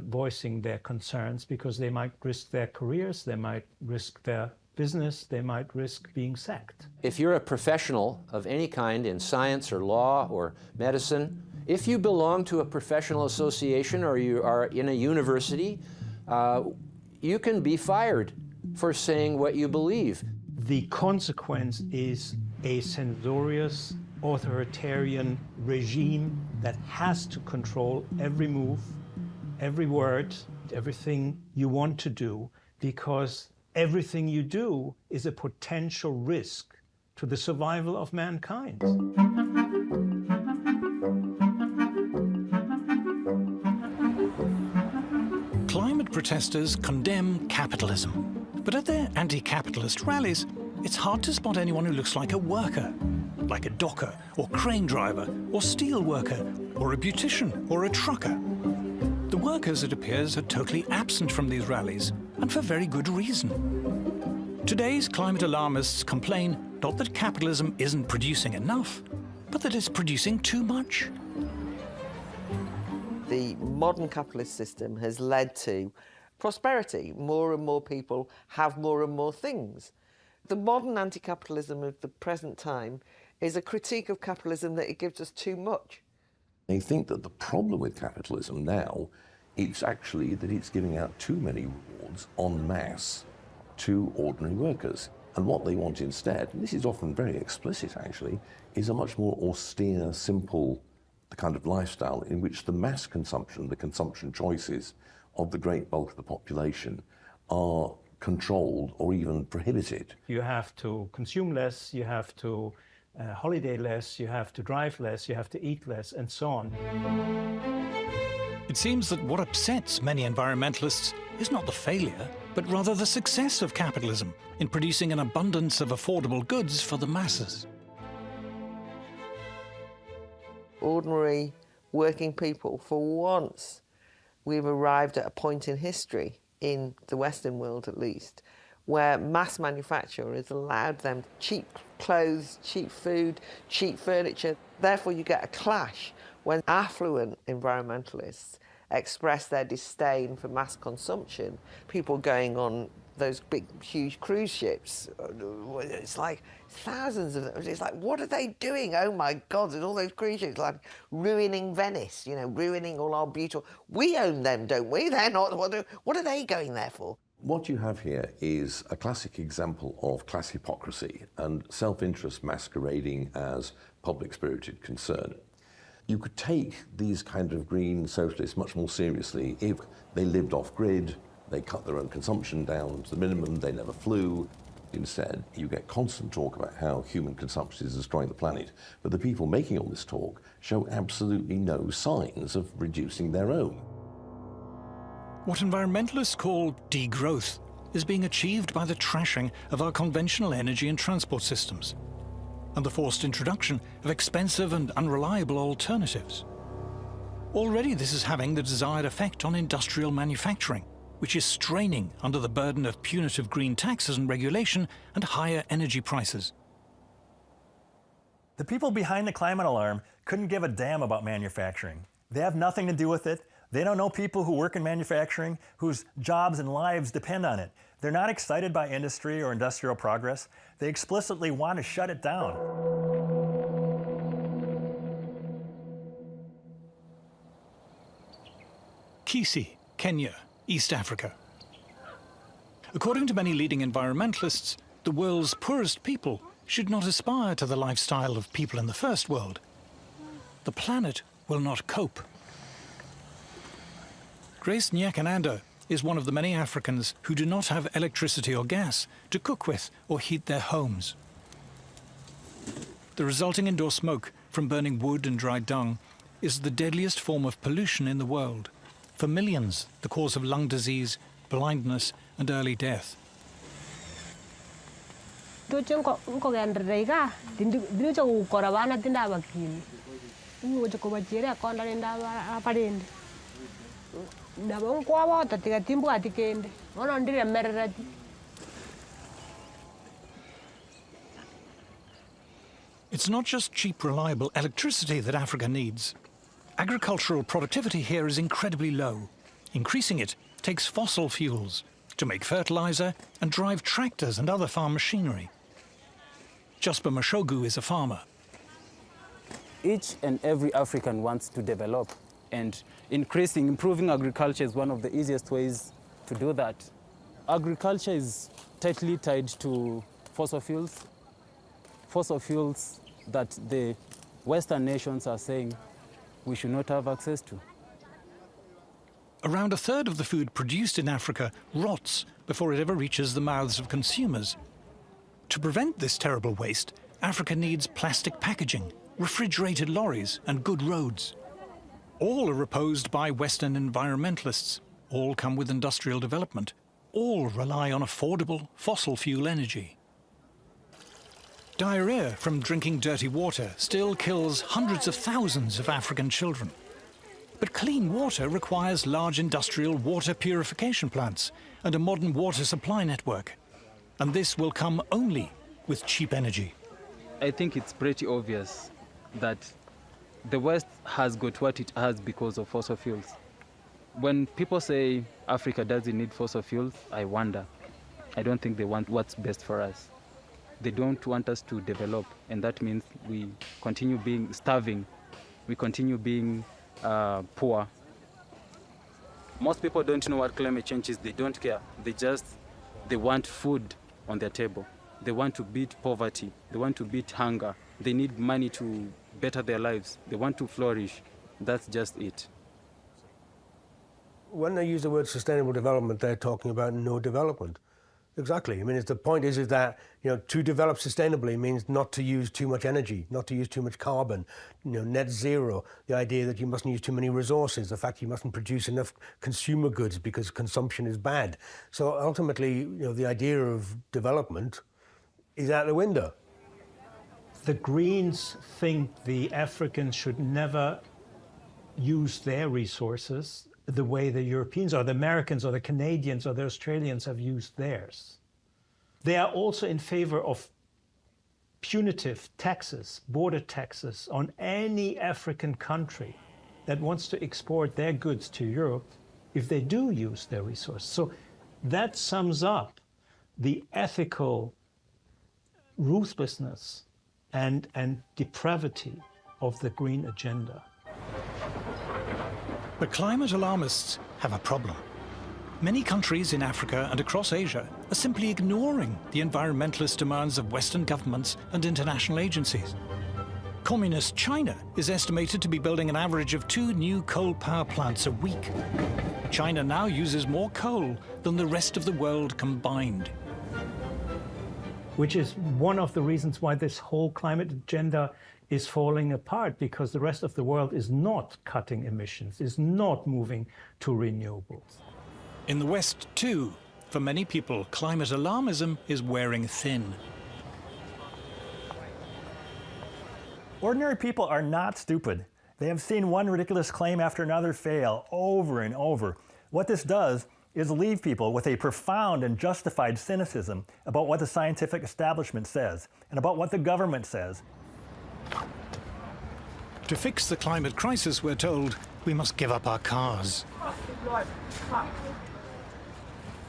voicing their concerns, because they might risk their careers, they might risk their business, they might risk being sacked. If you're a professional of any kind in science or law or medicine, if you belong to a professional association or you are in a university, you can be fired for saying what you believe. The consequence is a censorious, authoritarian regime that has to control every move, every word, everything you want to do, because everything you do is a potential risk to the survival of mankind. Climate protesters condemn capitalism, but at their anti-capitalist rallies, it's hard to spot anyone who looks like a worker, like a docker or crane driver or steel worker or a beautician or a trucker. The workers, it appears, are totally absent from these rallies, and for very good reason. Today's climate alarmists complain not that capitalism isn't producing enough, but that it's producing too much. The modern capitalist system has led to prosperity. More and more people have more and more things. The modern anti-capitalism of the present time is a critique of capitalism that it gives us too much. They think that the problem with capitalism now is actually that it's giving out too many rewards en masse to ordinary workers. And what they want instead, and this is often very explicit actually, is a much more austere, simple kind of lifestyle in which the mass consumption, the consumption choices of the great bulk of the population are controlled or even prohibited. You have to consume less, you have to holiday less, you have to drive less, you have to eat less, and so on. It seems that what upsets many environmentalists is not the failure, but rather the success of capitalism in producing an abundance of affordable goods for the masses. Ordinary working people, for once, we've arrived at a point in history, in the Western world at least, where mass manufacture has allowed them cheap clothes, cheap food, cheap furniture. Therefore, you get a clash when affluent environmentalists express their disdain for mass consumption. People going on those big, huge cruise ships. It's like thousands of them. It's like, what are they doing? Oh my God, there's all those cruise ships, like ruining Venice, you know, ruining all our beautiful... We own them, don't we? They're not... What are they going there for? What you have here is a classic example of class hypocrisy and self-interest masquerading as public-spirited concern. You could take these kind of green socialists much more seriously if they lived off-grid, they cut their own consumption down to the minimum, they never flew. Instead, you get constant talk about how human consumption is destroying the planet, but the people making all this talk show absolutely no signs of reducing their own. What environmentalists call degrowth is being achieved by the trashing of our conventional energy and transport systems, and the forced introduction of expensive and unreliable alternatives. Already this is having the desired effect on industrial manufacturing, which is straining under the burden of punitive green taxes and regulation and higher energy prices. The people behind the climate alarm couldn't give a damn about manufacturing. They have nothing to do with it. They don't know people who work in manufacturing, whose jobs and lives depend on it. They're not excited by industry or industrial progress. They explicitly want to shut it down. Kisii, Kenya, East Africa. According to many leading environmentalists, the world's poorest people should not aspire to the lifestyle of people in the first world. The planet will not cope. Grace Nyakananda is one of the many Africans who do not have electricity or gas to cook with or heat their homes. The resulting indoor smoke from burning wood and dry dung is the deadliest form of pollution in the world. For millions, the cause of lung disease, blindness, and early death. It's not just cheap, reliable electricity that Africa needs. Agricultural productivity here is incredibly low. Increasing it takes fossil fuels to make fertilizer and drive tractors and other farm machinery. Jasper Mashogu is a farmer. Each and every African wants to develop, and improving agriculture is one of the easiest ways to do that. Agriculture is tightly tied to fossil fuels that the Western nations are saying we should not have access to. Around a third of the food produced in Africa rots before it ever reaches the mouths of consumers. To prevent this terrible waste, Africa needs plastic packaging, refrigerated lorries, and good roads. All are opposed by Western environmentalists. All come with industrial development. All rely on affordable fossil fuel energy. Diarrhea from drinking dirty water still kills hundreds of thousands of African children. But clean water requires large industrial water purification plants and a modern water supply network. And this will come only with cheap energy. I think it's pretty obvious that the West has got what it has because of fossil fuels. When people say Africa doesn't need fossil fuels, I wonder. I don't think they want what's best for us. They don't want us to develop, and that means we continue being starving. We continue being poor. Most people don't know what climate change is. They don't care. They want food on their table. They want to beat poverty. They want to beat hunger. They need money to better their lives. They want to flourish. That's just it. When they use the word sustainable development, they're talking about no development. Exactly. I mean, the point is that, you know, to develop sustainably means not to use too much energy, not to use too much carbon, you know, net zero, the idea that you mustn't use too many resources, the fact you mustn't produce enough consumer goods because consumption is bad. So ultimately, you know, the idea of development is out the window. The Greens think the Africans should never use their resources the way the Europeans or the Americans or the Canadians or the Australians have used theirs. They are also in favor of punitive taxes, border taxes on any African country that wants to export their goods to Europe if they do use their resources. So that sums up the ethical ruthlessness and depravity of the green agenda. But climate alarmists have a problem. Many countries in Africa and across Asia are simply ignoring the environmentalist demands of Western governments and international agencies. Communist China is estimated to be building an average of 2 new coal power plants a week. China now uses more coal than the rest of the world combined. Which is one of the reasons why this whole climate agenda is falling apart, because the rest of the world is not cutting emissions, is not moving to renewables. In the West, too, for many people, climate alarmism is wearing thin. Ordinary people are not stupid. They have seen one ridiculous claim after another fail over and over. What this does is leave people with a profound and justified cynicism about what the scientific establishment says and about what the government says. To fix the climate crisis, we're told, we must give up our cars.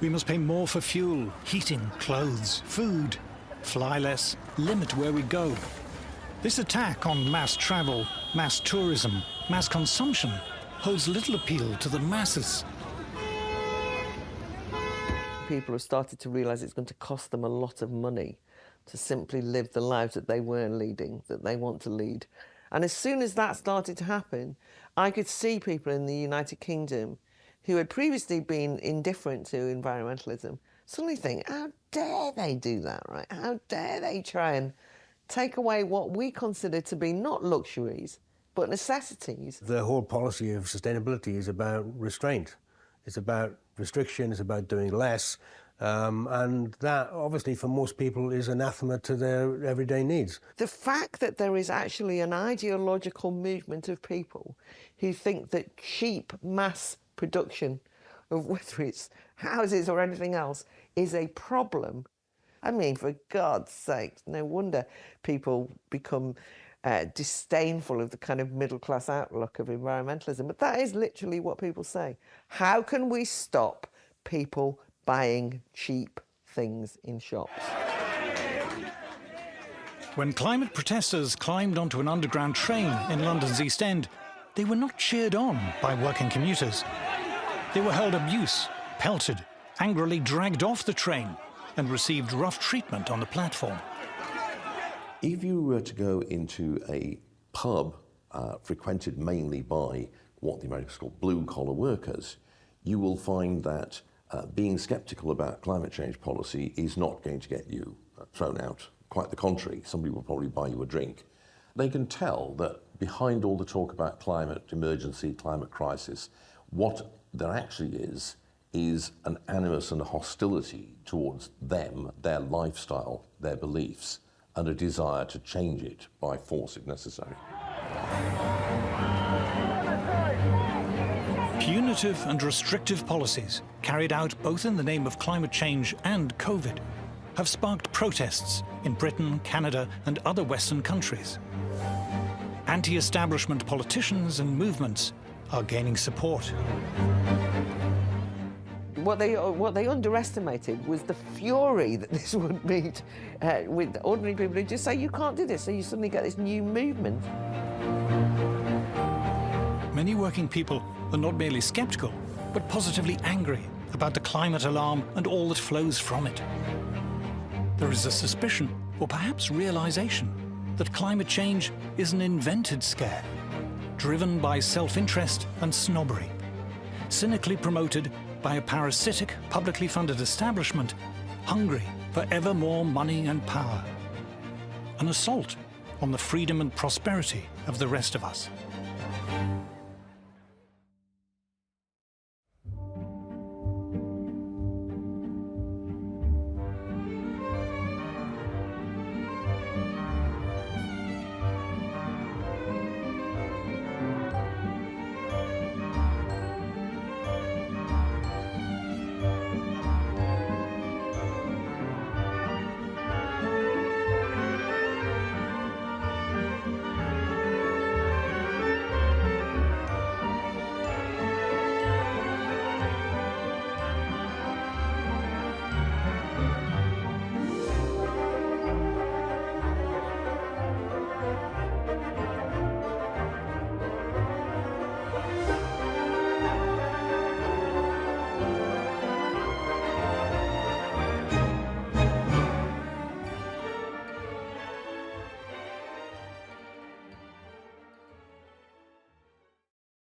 We must pay more for fuel, heating, clothes, food, fly less, limit where we go. This attack on mass travel, mass tourism, mass consumption holds little appeal to the masses. People have started to realise it's going to cost them a lot of money to simply live the lives that they weren't leading, that they want to lead. And as soon as that started to happen, I could see people in the United Kingdom who had previously been indifferent to environmentalism suddenly think, how dare they do that, right? How dare they try and take away what we consider to be not luxuries, but necessities. The whole policy of sustainability is about restraint. It's about restriction, it's about doing less. And that, obviously, for most people is anathema to their everyday needs. The fact that there is actually an ideological movement of people who think that cheap mass production of whether it's houses or anything else is a problem. I mean, for God's sake, no wonder people become disdainful of the kind of middle-class outlook of environmentalism. But that is literally what people say. How can we stop people buying cheap things in shops? When climate protesters climbed onto an underground train in London's East End, they were not cheered on by working commuters. They were hurled abuse, pelted, angrily dragged off the train, and received rough treatment on the platform. If you were to go into a pub frequented mainly by what the Americans call blue-collar workers, you will find that being sceptical about climate change policy is not going to get you thrown out. Quite the contrary, somebody will probably buy you a drink. They can tell that behind all the talk about climate emergency, climate crisis, what there actually is an animus and a hostility towards them, their lifestyle, their beliefs, and a desire to change it by force if necessary. Punitive and restrictive policies, carried out both in the name of climate change and COVID, have sparked protests in Britain, Canada, and other Western countries. Anti-establishment politicians and movements are gaining support. What they underestimated was the fury that this would meet with ordinary people who just say, you can't do this, so you suddenly get this new movement. Many working people are not merely skeptical, but positively angry about the climate alarm and all that flows from it. There is a suspicion, or perhaps realization, that climate change is an invented scare, driven by self-interest and snobbery, cynically promoted by a parasitic, publicly funded establishment hungry for ever more money and power. An assault on the freedom and prosperity of the rest of us.